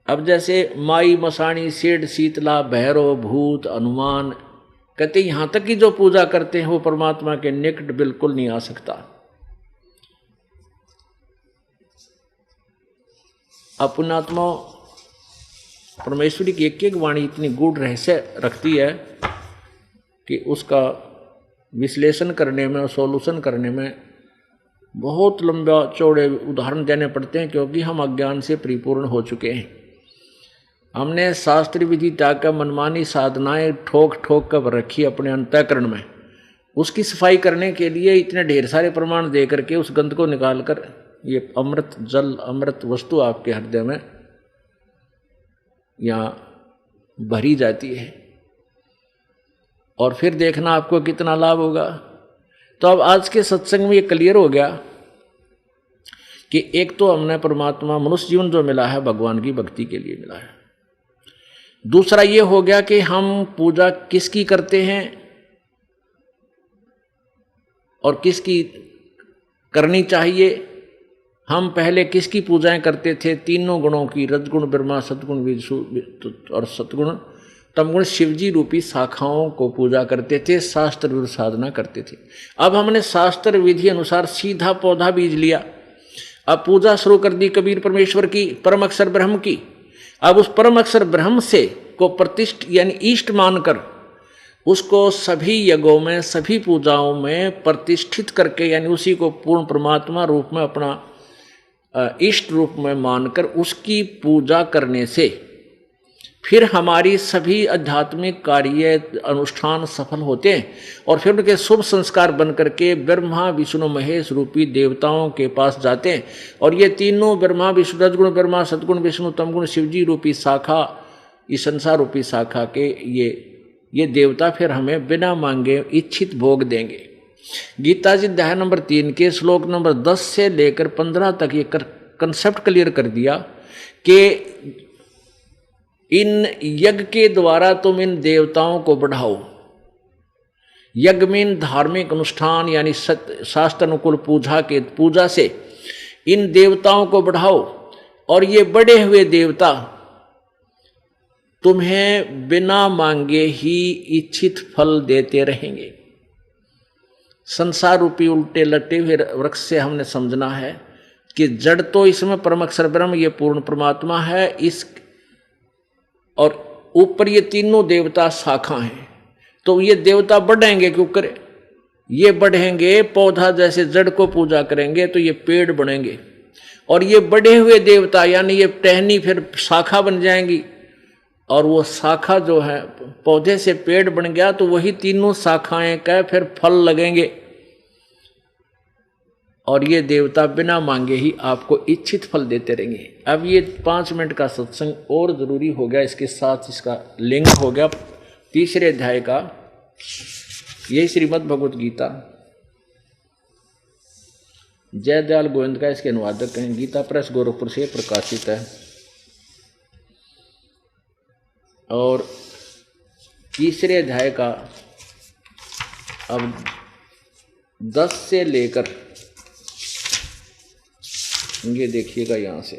अब जैसे माई मसाणी सेठ शीतला, भैरव भूत हनुमान, कहते यहां तक कि जो पूजा करते हैं वो परमात्मा के निकट बिल्कुल नहीं आ सकता। अपनात्मा परमेश्वरी की एक एक वाणी इतनी गूढ़ रहस्य रखती है कि उसका विश्लेषण करने में और सॉल्यूशन करने में बहुत लंबा चौड़े उदाहरण देने पड़ते हैं, क्योंकि हम अज्ञान से परिपूर्ण हो चुके हैं। हमने शास्त्र विधि त्याग कर मनमानी साधनाएं ठोक ठोक कर रखी अपने अंतःकरण में। उसकी सफाई करने के लिए इतने ढेर सारे प्रमाण दे करके उस गंध को निकालकर ये अमृत जल, अमृत वस्तु आपके हृदय में यहाँ भरी जाती है, और फिर देखना आपको कितना लाभ होगा। तो अब आज के सत्संग में ये क्लियर हो गया कि एक तो हमने परमात्मा, मनुष्य जीवन जो मिला है भगवान की भक्ति के लिए मिला है। दूसरा ये हो गया कि हम पूजा किसकी करते हैं और किसकी करनी चाहिए। हम पहले किसकी पूजाएं करते थे? 3 गुणों की, रजगुण ब्रह्मा, सतगुण विष्णु और सतगुण तमगुण शिवजी रूपी शाखाओं को पूजा करते थे, शास्त्र विरुद्ध साधना करते थे। अब हमने शास्त्र विधि अनुसार सीधा पौधा बीज लिया, अब पूजा शुरू कर दी कबीर परमेश्वर की, परम अक्षर ब्रह्म की। अब उस परम अक्षर ब्रह्म से को प्रतिष्ठ यानी इष्ट मानकर उसको सभी यज्ञों में, सभी पूजाओं में प्रतिष्ठित करके, यानी उसी को पूर्ण परमात्मा रूप में, अपना इष्ट रूप में मानकर उसकी पूजा करने से फिर हमारी सभी आध्यात्मिक कार्य अनुष्ठान सफल होते हैं और फिर उनके शुभ संस्कार बन करके ब्रह्मा विष्णु महेश रूपी देवताओं के पास जाते हैं। और ये तीनों ब्रह्मा विष्णु, रजगुण ब्रह्मा, सद्गुण विष्णु, तमगुण शिवजी रूपी शाखा, इस संसार रूपी शाखा के ये देवता फिर हमें बिना मांगे इच्छित भोग देंगे। गीता जी अध्याय नंबर 3 के श्लोक नंबर 10 से लेकर 15 तक ये कंसेप्ट क्लियर कर दिया कि इन यज्ञ के द्वारा तुम इन देवताओं को बढ़ाओ। यज्ञ में धार्मिक अनुष्ठान यानी शास्त्र अनुकूल पूजा से इन देवताओं को बढ़ाओ और ये बढ़े हुए देवता तुम्हें बिना मांगे ही इच्छित फल देते रहेंगे। संसार रूपी उल्टे लट्टे हुए वृक्ष से हमने समझना है कि जड़ तो इसमें परम अक्षर ब्रह्म, ये पूर्ण परमात्मा है, इस और ऊपर ये तीनों देवता शाखा हैं। तो ये देवता बढ़ेंगे क्यों करे? ये बढ़ेंगे, पौधा जैसे जड़ को पूजा करेंगे तो ये पेड़ बनेंगे और ये बढ़े हुए देवता यानी ये टहनी फिर शाखा बन जाएंगी और वो शाखा जो है पौधे से पेड़ बन गया तो वही तीनों शाखाएं का फिर फल लगेंगे और ये देवता बिना मांगे ही आपको इच्छित फल देते रहेंगे। अब ये 5 मिनट का सत्संग और जरूरी हो गया, इसके साथ इसका लिंक हो गया 3रे अध्याय का। यही श्रीमद् भगवत गीता जयदयाल गोविंद का इसके अनुवादक हैं, गीता प्रेस गोरखपुर से प्रकाशित है। और 3रे अध्याय का अब 10 से लेकर ये देखिएगा यहां से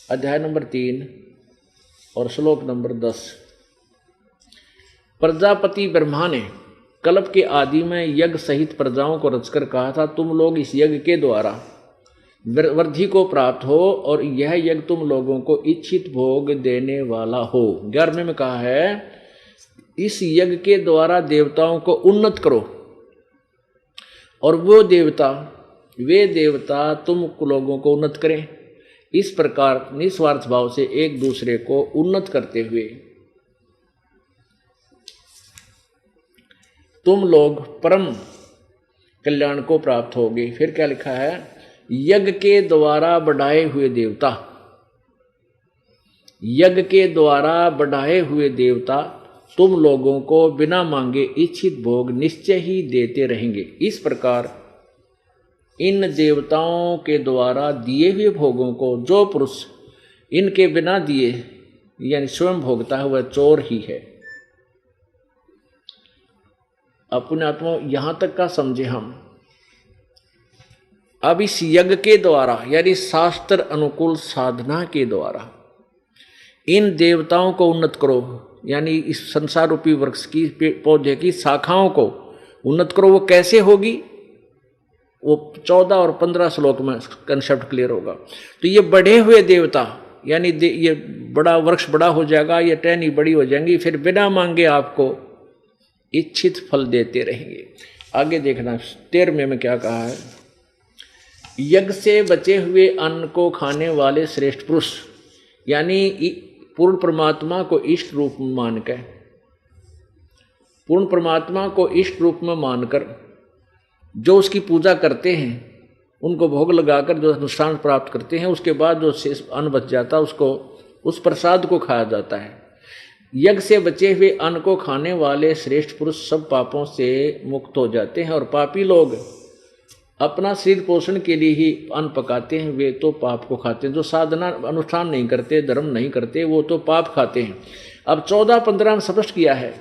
अध्याय नंबर 3 और श्लोक नंबर 10। प्रजापति ब्रह्मा ने कल्प के आदि में यज्ञ सहित प्रजाओं को रचकर कहा था, तुम लोग इस यज्ञ के द्वारा वृद्धि को प्राप्त हो और यह यज्ञ तुम लोगों को इच्छित भोग देने वाला हो। 11वें में कहा है, इस यज्ञ के द्वारा देवताओं को उन्नत करो और वे देवता तुम लोगों को उन्नत करें। इस प्रकार निस्वार्थ भाव से एक दूसरे को उन्नत करते हुए तुम लोग परम कल्याण को प्राप्त होगे। फिर क्या लिखा है, यज्ञ के द्वारा बढ़ाए हुए देवता, यज्ञ के द्वारा बढ़ाए हुए देवता तुम लोगों को बिना मांगे इच्छित भोग निश्चय ही देते रहेंगे। इस प्रकार इन देवताओं के द्वारा दिए हुए भोगों को जो पुरुष इनके बिना दिए यानी स्वयं भोगता है वह चोर ही है। अपने आत्मा यहां तक का समझे हम। अब इस यज्ञ के द्वारा यानी शास्त्र अनुकूल साधना के द्वारा इन देवताओं को उन्नत करो, यानी इस संसार रूपी वृक्ष की पौधे की शाखाओं को उन्नत करो। वो कैसे होगी? वो 14 और 15 श्लोक में कंसेप्ट क्लियर होगा। तो ये बढ़े हुए देवता यानी ये बड़ा वृक्ष बड़ा हो जाएगा, ये टहनी बड़ी हो जाएंगी, फिर बिना मांगे आपको इच्छित फल देते रहेंगे। आगे देखना 13वें में क्या कहा है, यज्ञ से बचे हुए अन्न को खाने वाले श्रेष्ठ पुरुष यानी पूर्ण परमात्मा को इष्ट रूप में मानकर, पूर्ण परमात्मा को इष्ट रूप में मानकर जो उसकी पूजा करते हैं, उनको भोग लगाकर जो अनुष्ठान प्राप्त करते हैं, उसके बाद जो शेष अन्न बच जाता है उसको उस प्रसाद को खाया जाता है। यज्ञ से बचे हुए अन्न को खाने वाले श्रेष्ठ पुरुष सब पापों से मुक्त हो जाते हैं और पापी लोग अपना शरीर पोषण के लिए ही अन्न पकाते हैं, वे तो पाप को खाते हैं। जो साधना अनुष्ठान नहीं करते, धर्म नहीं करते, वो तो पाप खाते हैं। अब 14-15 में स्पष्ट किया है,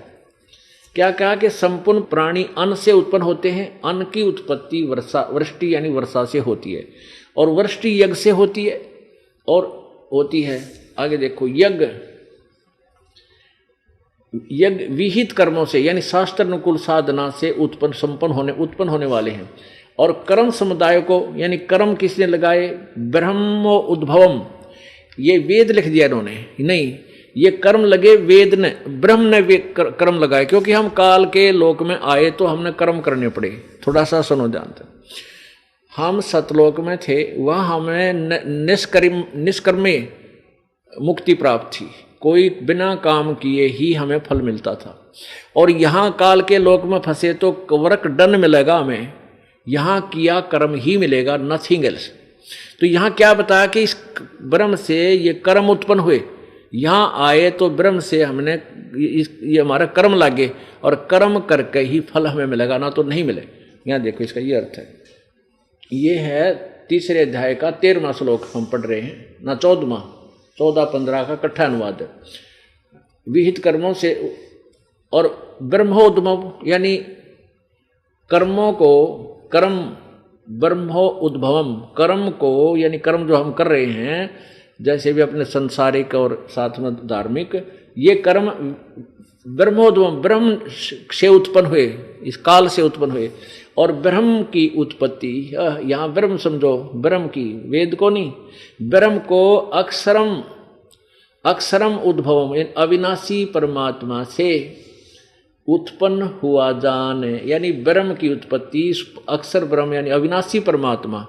क्या कहा कि संपूर्ण प्राणी अन्न से उत्पन्न होते हैं। अन्न की उत्पत्ति वृष्टि यानी वर्षा से होती है और वृष्टि यज्ञ से होती है और होती है। आगे देखो, यज्ञ विहित कर्मों से यानी शास्त्र अनुकूल साधना से उत्पन्न होने वाले हैं। और कर्म समुदाय को यानी कर्म किसने लगाए? ब्रह्म उद्भवम, ये वेद लिख दिया इन्होंने नहीं, ये कर्म लगे वेद ने, ब्रह्म ने कर्म लगाए, क्योंकि हम काल के लोक में आए तो हमने कर्म करने पड़े। थोड़ा सा सुनो ध्यान से। हम सतलोक में थे, वहाँ हमें निष्कर्मे मुक्ति प्राप्त थी, कोई बिना काम किए ही हमें फल मिलता था। और यहाँ काल के लोक में फंसे तो वर्क डन मिलेगा हमें, यहाँ किया कर्म ही मिलेगा, नथिंग एल्स। तो यहाँ क्या बताया कि इस ब्रह्म से ये कर्म उत्पन्न हुए, यहाँ आए तो ब्रह्म से हमने ये हमारा कर्म लागे, और कर्म करके ही फल हमें मिलेगा, ना तो नहीं मिले। यहाँ देखो इसका ये अर्थ है। ये है तीसरे अध्याय का 13वां श्लोक हम पढ़ रहे हैं ना, 14-15 का इकट्ठा अनुवाद है। विहित कर्मों से और ब्रह्मोद्भव, यानी कर्मों को, कर्म ब्रह्मो उद्भवम, कर्म को यानी कर्म जो हम कर रहे हैं, जैसे भी अपने संसारिक और साथ में धार्मिक, ये कर्म ब्रह्मोद्भवम, ब्रह्म से उत्पन्न हुए, इस काल से उत्पन्न हुए। और ब्रह्म की उत्पत्ति, यहाँ ब्रह्म समझो, ब्रह्म की, वेद को नहीं, ब्रह्म को अक्षरम उद्भवम, अविनाशी परमात्मा से उत्पन्न हुआ जान, यानी ब्रह्म की उत्पत्ति अक्षर ब्रह्म यानी अविनाशी परमात्मा,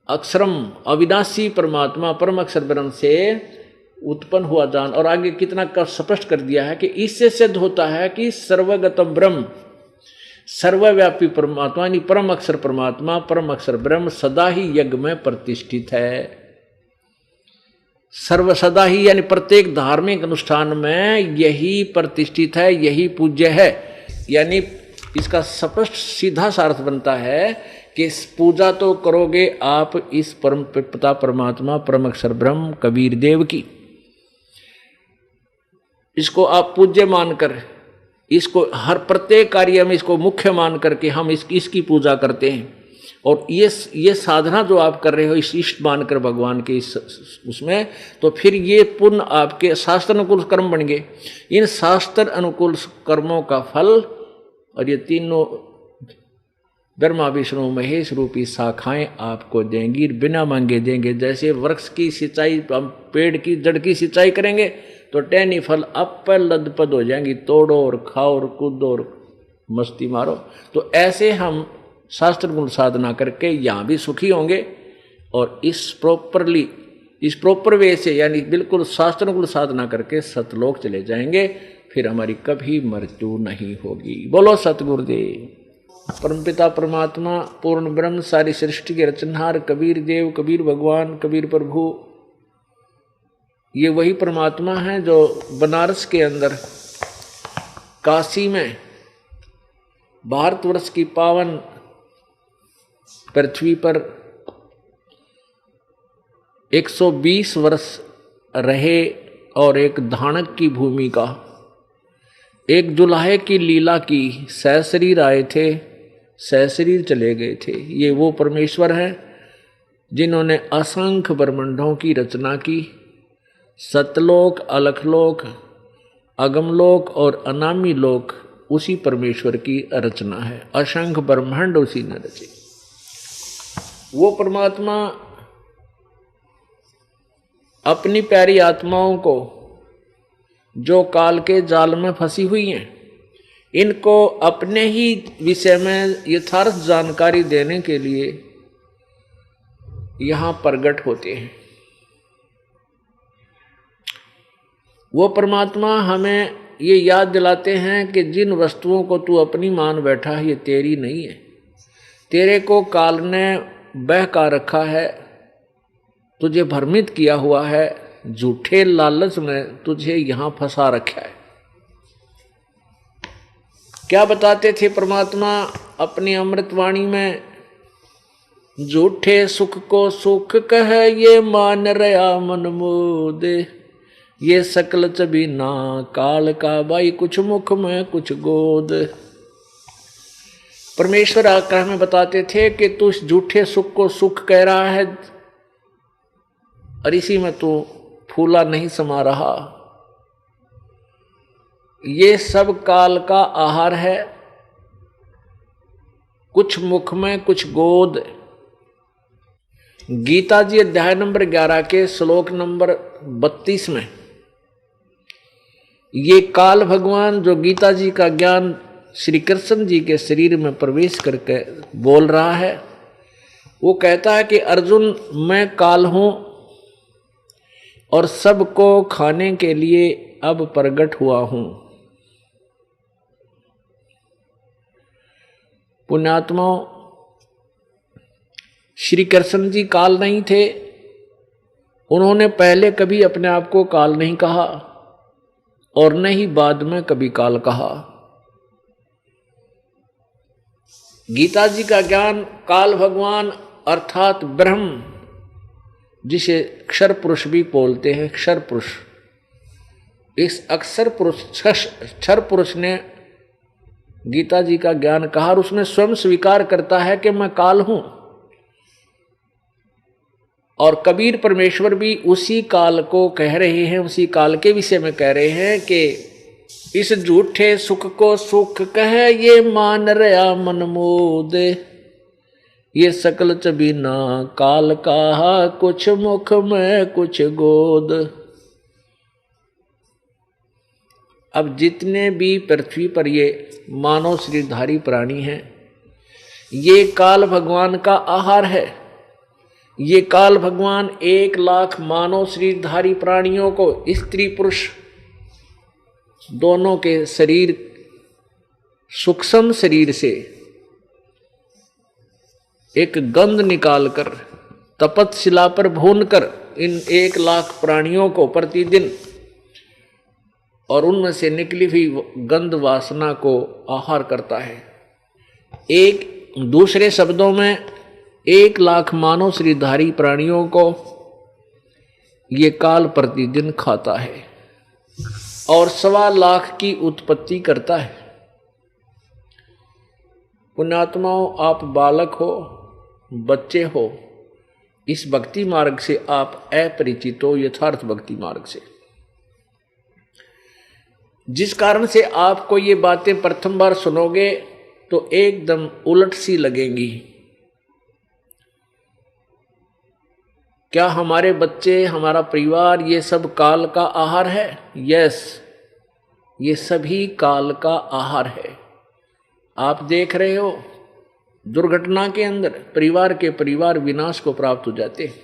अक्षरम अविनाशी परमात्मा परम अक्षर ब्रह्म से उत्पन्न हुआ जान। और आगे कितना स्पष्ट कर दिया है कि इससे सिद्ध होता है कि सर्वगतम ब्रह्म, सर्वव्यापी परमात्मा यानी परम अक्षर परमात्मा, परम अक्षर ब्रह्म सदा ही यज्ञ में प्रतिष्ठित है। सर्व सदा ही यानी प्रत्येक धार्मिक अनुष्ठान में यही प्रतिष्ठित है, यही पूज्य है। यानी इसका स्पष्ट सीधा सा अर्थ बनता है कि पूजा तो करोगे आप इस परम पिता परमात्मा परम अक्षर ब्रह्म कबीर देव की, इसको आप पूज्य मानकर, इसको हर प्रत्येक कार्य में इसको मुख्य मान करके हम इसकी पूजा करते हैं। और ये साधना जो आप कर रहे हो इस इष्ट मानकर भगवान के उसमें, तो फिर ये पुण्य आपके शास्त्र अनुकूल कर्म बन गए। इन शास्त्र अनुकूल कर्मों का फल, और ये तीनों ब्रह्मा विष्णु महेश रूपी शाखाएं आपको देंगी, बिना मांगे देंगे। जैसे वृक्ष की सिंचाई, हम पेड़ की जड़ की सिंचाई करेंगे तो टहनी फल अप लदपद हो जाएंगी, तोड़ो और खाओ और कूदो और मस्ती मारो। तो ऐसे हम शास्त्र गुण साधना करके यहाँ भी सुखी होंगे, और इस प्रॉपर वे से यानी बिल्कुल शास्त्र गुण साधना करके सतलोक चले जाएंगे, फिर हमारी कभी मृत्यु नहीं होगी। बोलो सतगुरुदेव। परमपिता परमात्मा पूर्ण ब्रह्म सारी सृष्टि के रचनहार कबीर देव, कबीर भगवान, कबीर प्रभु, ये वही परमात्मा है जो बनारस के अंदर काशी में भारतवर्ष की पावन पृथ्वी पर 120 वर्ष रहे, और एक धानक की भूमि का, एक जुलाहे की लीला की, सहशरीर आए थे, सहशरीर चले गए थे। ये वो परमेश्वर है जिन्होंने असंख्य ब्रह्मांडों की रचना की। सतलोक, अलखलोक, अगमलोक और अनामी लोक उसी परमेश्वर की रचना है। असंख्य ब्रह्मांड उसी ने रचे। वो परमात्मा अपनी प्यारी आत्माओं को जो काल के जाल में फंसी हुई हैं, इनको अपने ही विषय में यथार्थ जानकारी देने के लिए यहाँ प्रकट होते हैं। वो परमात्मा हमें ये याद दिलाते हैं कि जिन वस्तुओं को तू अपनी मान बैठा है ये तेरी नहीं है, तेरे को काल ने बहका रखा है, तुझे भ्रमित किया हुआ है, झूठे लालच में तुझे यहाँ फंसा रखा है। क्या बताते थे परमात्मा अपनी अमृतवाणी में? झूठे सुख को सुख कह ये मान रहा मन मोदे, ये सकल चबी ना काल का बाई, कुछ मुख में कुछ गोद। परमेश्वर आकर हमें बताते थे कि तू इस झूठे सुख को सुख कह रहा है और इसी में तू फूला नहीं समा रहा। ये सब काल का आहार है, कुछ मुख में कुछ गोद। गीता जी अध्याय नंबर 11 के श्लोक नंबर 32 में ये काल भगवान जो गीता जी का ज्ञान श्री कृष्ण जी के शरीर में प्रवेश करके बोल रहा है, वो कहता है कि अर्जुन, मैं काल हूं और सबको खाने के लिए अब प्रकट हुआ हूं। पुण्यात्माओं, श्री कृष्ण जी काल नहीं थे। उन्होंने पहले कभी अपने आप को काल नहीं कहा और न ही बाद में कभी काल कहा। गीता जी का ज्ञान काल भगवान अर्थात ब्रह्म, जिसे अक्षर पुरुष भी बोलते हैं, अक्षर पुरुष, इस अक्षर पुरुष ने गीता जी का ज्ञान कहा और उसने स्वयं स्वीकार करता है कि मैं काल हूं। और कबीर परमेश्वर भी उसी काल को कह रहे हैं, उसी काल के विषय में कह रहे हैं कि इस झूठे सुख को सुख कह ये मान रहा मन मोद, ये सकल चबीना काल कहा कुछ मुख में कुछ गोद। अब जितने भी पृथ्वी पर ये मानव शरीरधारी प्राणी हैं, ये काल भगवान का आहार है। ये काल भगवान 1,00,000 मानव शरीरधारी प्राणियों को, स्त्री पुरुष दोनों के शरीर, सूक्ष्म शरीर से एक गंध निकालकर तपतशिला पर भूनकर इन 1,00,000 प्राणियों को प्रतिदिन और उनमें से निकली हुई गंध वासना को आहार करता है। एक दूसरे शब्दों में 1,00,000 मानव शरीरधारी प्राणियों को ये काल प्रतिदिन खाता है और 1,25,000 की उत्पत्ति करता है। पुण्यात्माओं, आप बालक हो, बच्चे हो, इस भक्ति मार्ग से आप अपरिचित हो, यथार्थ भक्ति मार्ग से, जिस कारण से आपको ये बातें प्रथम बार सुनोगे तो एकदम उलट सी लगेंगी। क्या हमारे बच्चे, हमारा परिवार, ये सब काल का आहार है? यस, ये सभी काल का आहार है। आप देख रहे हो दुर्घटना के अंदर परिवार विनाश को प्राप्त हो जाते हैं।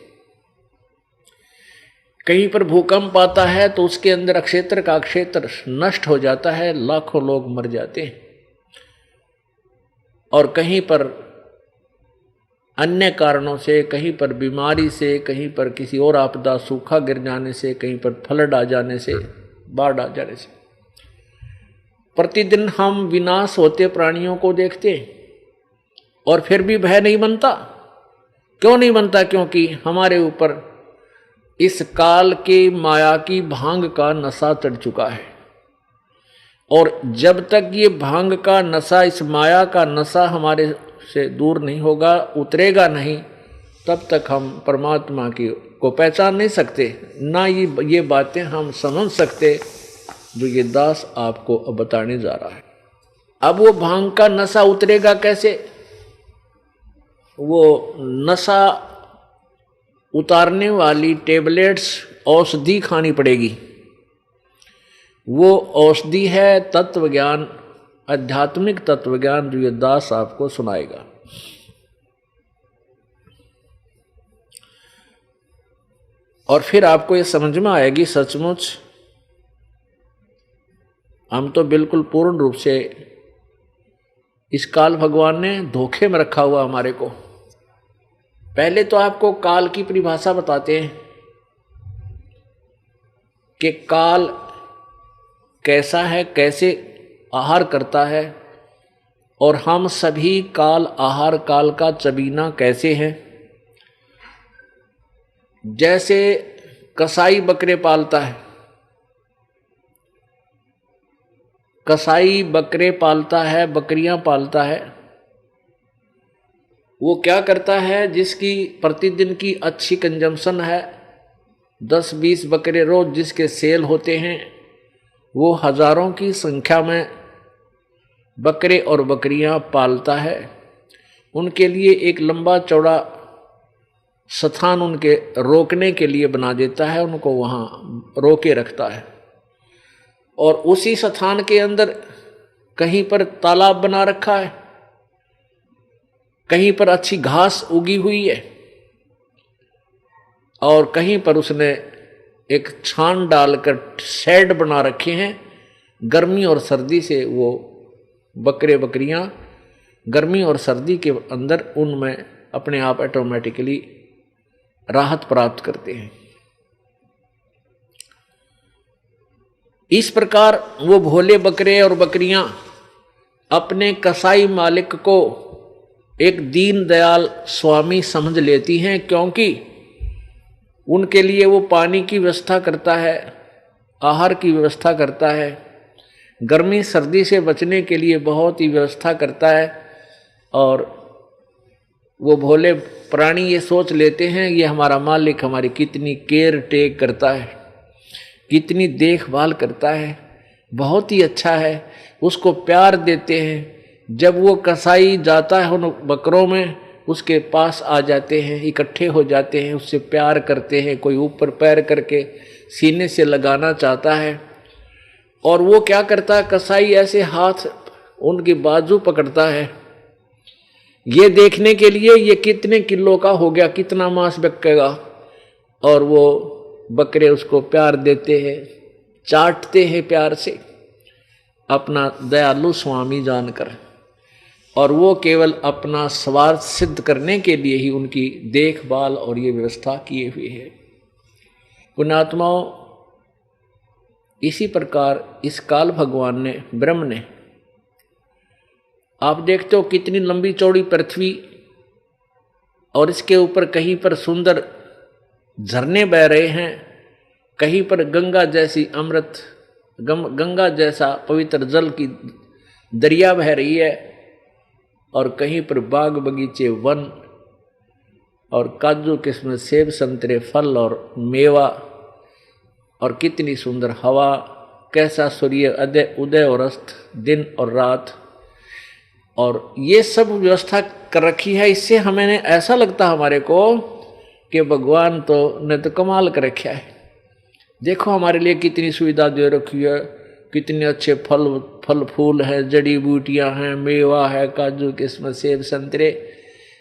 कहीं पर भूकंप आता है तो उसके अंदर क्षेत्र का क्षेत्र नष्ट हो जाता है, लाखों लोग मर जाते हैं। और कहीं पर अन्य कारणों से, कहीं पर बीमारी से, कहीं पर किसी और आपदा, सूखा गिर जाने से, कहीं पर फ्लड आ जाने से, बाढ़ आ जाने से प्रतिदिन हम विनाश होते प्राणियों को देखते हैं और फिर भी भय नहीं बनता। क्यों नहीं बनता? क्योंकि हमारे ऊपर इस काल के माया की भांग का नशा चढ़ चुका है। और जब तक ये भांग का नशा, इस माया का नशा हमारे से दूर नहीं होगा, उतरेगा नहीं, तब तक हम परमात्मा की को पहचान नहीं सकते, ना ये बातें हम समझ सकते जो ये दास आपको अब बताने जा रहा है। अब वो भांग का नशा उतरेगा कैसे? वो नशा उतारने वाली टेबलेट्स, औषधि खानी पड़ेगी। वो औषधि है तत्व ज्ञान, आध्यात्मिक तत्व ज्ञान, जो ये दास आपको सुनाएगा। और फिर आपको ये समझ में आएगी सचमुच हम तो बिल्कुल पूर्ण रूप से इस काल भगवान ने धोखे में रखा हुआ हमारे को। पहले तो आपको काल की परिभाषा बताते हैं कि काल कैसा है, कैसे आहार करता है, और हम सभी काल आहार, काल का चबीना कैसे हैं। जैसे कसाई बकरे पालता है, कसाई बकरे पालता है, बकरियां पालता है, वो क्या करता है? जिसकी प्रतिदिन की अच्छी कंजम्पशन है, 10-20 बकरे रोज जिसके सेल होते हैं, वो हजारों की संख्या में बकरे और बकरियां पालता है। उनके लिए एक लंबा चौड़ा स्थान उनके रोकने के लिए बना देता है, उनको वहाँ रोके रखता है। और उसी स्थान के अंदर कहीं पर तालाब बना रखा है, कहीं पर अच्छी घास उगी हुई है, और कहीं पर उसने एक छान डालकर शेड बना रखे हैं। गर्मी और सर्दी से वो बकरे बकरियां गर्मी और सर्दी के अंदर उनमें अपने आप ऑटोमेटिकली राहत प्राप्त करते हैं। इस प्रकार वो भोले बकरे और बकरियां अपने कसाई मालिक को एक दीन दयाल स्वामी समझ लेती हैं, क्योंकि उनके लिए वो पानी की व्यवस्था करता है, आहार की व्यवस्था करता है, गर्मी सर्दी से बचने के लिए बहुत ही व्यवस्था करता है। और वो भोले प्राणी ये सोच लेते हैं ये हमारा मालिक हमारी कितनी केयर टेक करता है, कितनी देखभाल करता है, बहुत ही अच्छा है, उसको प्यार देते हैं। जब वो कसाई जाता है उन बकरों में, उसके पास आ जाते हैं, इकट्ठे हो जाते हैं, उससे प्यार करते हैं, कोई ऊपर पैर करके सीने से लगाना चाहता है। और वो क्या करता है, कसाई ऐसे हाथ उनकी बाजू पकड़ता है ये देखने के लिए ये कितने किलो का हो गया, कितना मांस बिकेगा, और वो बकरे उसको प्यार देते हैं, चाटते हैं प्यार से, अपना दयालु स्वामी जानकर। और वो केवल अपना स्वार्थ सिद्ध करने के लिए ही उनकी देखभाल और ये व्यवस्था किए हुए है। पुण्यात्माओं, इसी प्रकार इस काल भगवान ने, ब्रह्म ने, आप देखते हो कितनी लंबी चौड़ी पृथ्वी, और इसके ऊपर कहीं पर सुंदर झरने बह रहे हैं, कहीं पर गंगा जैसी अमृत गंगा जैसा पवित्र जल की दरिया बह रही है, और कहीं पर बाग बगीचे, वन और काजू किस्म, सेब संतरे, फल और मेवा, और कितनी सुंदर हवा, कैसा सूर्य उदय और अस्त, दिन और रात, और ये सब व्यवस्था कर रखी है। इससे हमें ऐसा लगता हमारे को कि भगवान तो ने तो कमाल कर रखा है। देखो हमारे लिए कितनी सुविधा दे रखी है, कितने अच्छे फल फूल हैं, जड़ी बूटियां हैं, मेवा है, काजू किस्म, सेब संतरे,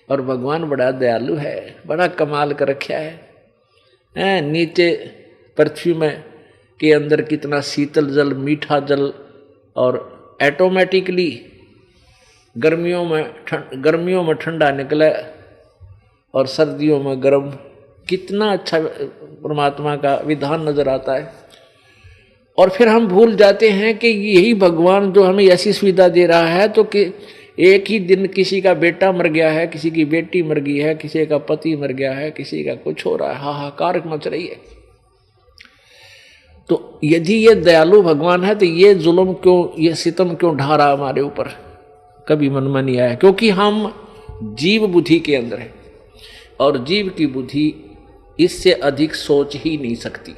और भगवान बड़ा दयालु है, बड़ा कमाल कर रखा है। नीचे पृथ्वी में के अंदर कितना शीतल जल, मीठा जल, और ऑटोमेटिकली गर्मियों में ठंडा निकले और सर्दियों में गर्म, कितना अच्छा परमात्मा का विधान नजर आता है। और फिर हम भूल जाते हैं कि यही भगवान जो हमें ऐसी सुविधा दे रहा है, तो कि एक ही दिन किसी का बेटा मर गया है, किसी की बेटी मर गई है, किसी का पति मर गया है, किसी का कुछ हो रहा है, हाहाकार मच रही है। तो यदि ये दयालु भगवान है तो ये जुल्म क्यों, ये सितम क्यों ढा रहा हमारे ऊपर, कभी मन में नहीं आया। क्योंकि हम जीव बुद्धि के अंदर है, और जीव की बुद्धि इससे अधिक सोच ही नहीं सकती।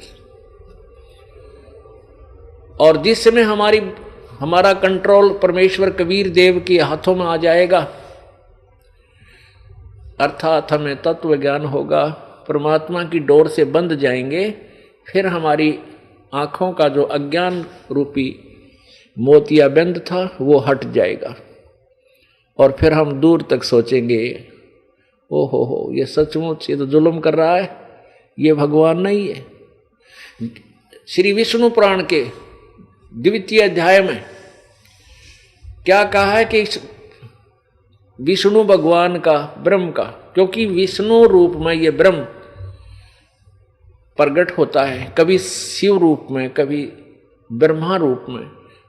और जिस समय हमारा कंट्रोल परमेश्वर कबीर देव के हाथों में आ जाएगा, अर्थात हमें तत्व ज्ञान होगा, परमात्मा की डोर से बंध जाएंगे, फिर हमारी आंखों का जो अज्ञान रूपी मोतियाबिंद था वो हट जाएगा, और फिर हम दूर तक सोचेंगे, ओ हो ये सचमुच ये तो जुल्म कर रहा है, ये भगवान नहीं है। श्री विष्णु पुराण के 2वें अध्याय में क्या कहा है कि विष्णु भगवान का, ब्रह्म का, क्योंकि विष्णु रूप में ये ब्रह्म प्रकट होता है, कभी शिव रूप में, कभी ब्रह्मा रूप में,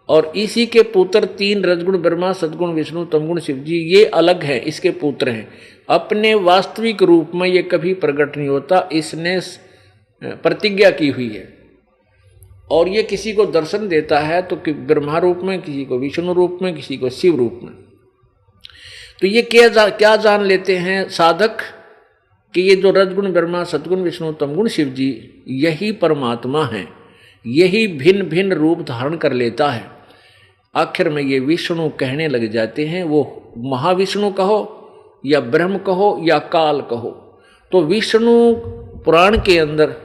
और इसी के पुत्र 3 रजगुण ब्रह्मा, सदगुण विष्णु, तमगुण शिव जी, ये अलग हैं, इसके पुत्र हैं। अपने वास्तविक रूप में ये कभी प्रकट नहीं होता, इसने प्रतिज्ञा की हुई है, और ये किसी को दर्शन देता है तो कि ब्रह्मा रूप में, किसी को विष्णु रूप में, किसी को शिव रूप में। तो ये क्या जान लेते हैं साधक कि ये जो रजगुण ब्रह्मा, सदगुण विष्णु, तमगुण शिव जी, यही परमात्मा है, यही भिन्न भिन्न रूप धारण कर लेता है। आखिर में ये विष्णु कहने लग जाते हैं, वो महाविष्णु कहो या ब्रह्म कहो या काल कहो। तो विष्णु पुराण के अंदर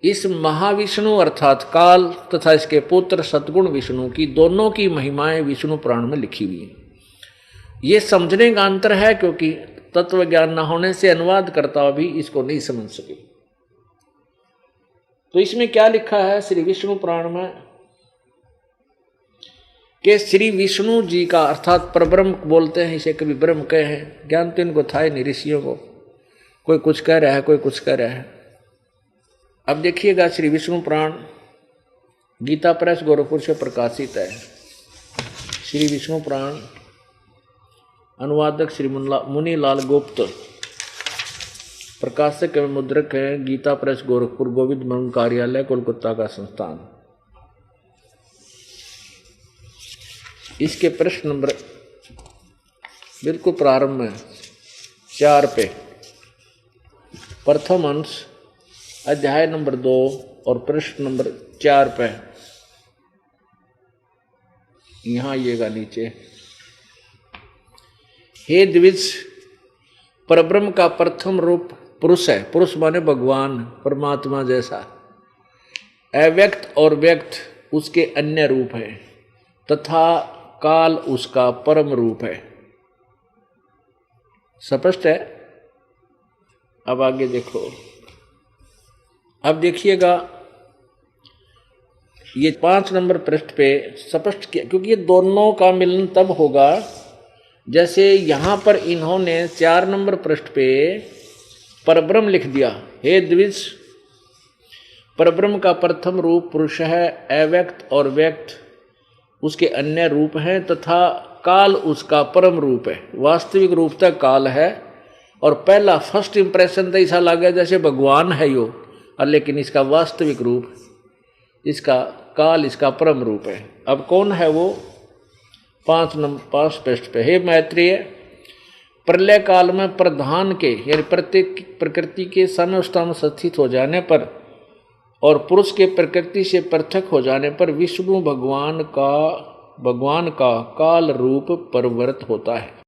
इस महाविष्णु अर्थात काल तथा इसके पुत्र सद्गुण विष्णु की दोनों की महिमाएं विष्णु पुराण में लिखी हुई हैं। ये समझने का अंतर है, क्योंकि तत्व ज्ञान न होने से अनुवाद करता भी इसको नहीं समझ सके। तो इसमें क्या लिखा है श्री विष्णु पुराण में कि श्री विष्णु जी का अर्थात परब्रह्म बोलते हैं इसे, कभी ब्रह्म कहे हैं, ज्ञान तो इनको था ही नहीं ऋषियों को, कोई कुछ कह रहा है कोई कुछ कह रहा है। अब देखिएगा श्री विष्णु पुराण गीता प्रेस गोरखपुर से प्रकाशित है। श्री विष्णु पुराण अनुवादक श्री मुनीलाल गुप्त, प्रकाशक एवं मुद्रक है गीता प्रेस गोरखपुर, गोविंद मंग कार्यालय कोलकाता का संस्थान। इसके प्रश्न नंबर बिल्कुल प्रारंभ में 4 पे, प्रथम अंश अध्याय नंबर 2 और प्रश्न नंबर 4 पे यहां आइएगा नीचे। हे द्विज, परब्रह्म का प्रथम रूप पुरुष है। पुरुष माने भगवान परमात्मा जैसा। अव्यक्त और व्यक्त उसके अन्य रूप है तथा काल उसका परम रूप है। स्पष्ट है? अब आगे देखो। अब देखिएगा ये 5 नंबर पृष्ठ पे स्पष्ट किया, क्योंकि ये दोनों का मिलन तब होगा जैसे यहां पर इन्होंने 4 नंबर पृष्ठ पे परब्रह्म लिख दिया। हे द्विज, परब्रह्म का प्रथम रूप पुरुष है, अव्यक्त और व्यक्त उसके अन्य रूप हैं तथा काल उसका परम रूप है। वास्तविक रूप तक काल है और पहला फर्स्ट इंप्रेशन तो ऐसा लगा जैसे भगवान है यो, और लेकिन इसका वास्तविक रूप इसका काल इसका परम रूप है। अब कौन है वो? 5 पृष्ठ पे। हे मैत्रेय, प्रलय काल में प्रधान के यानी प्रत्येक प्रकृति के समवस्था में स्थित हो जाने पर और पुरुष के प्रकृति से पृथक हो जाने पर विष्णु भगवान का काल रूप परिवर्त होता है।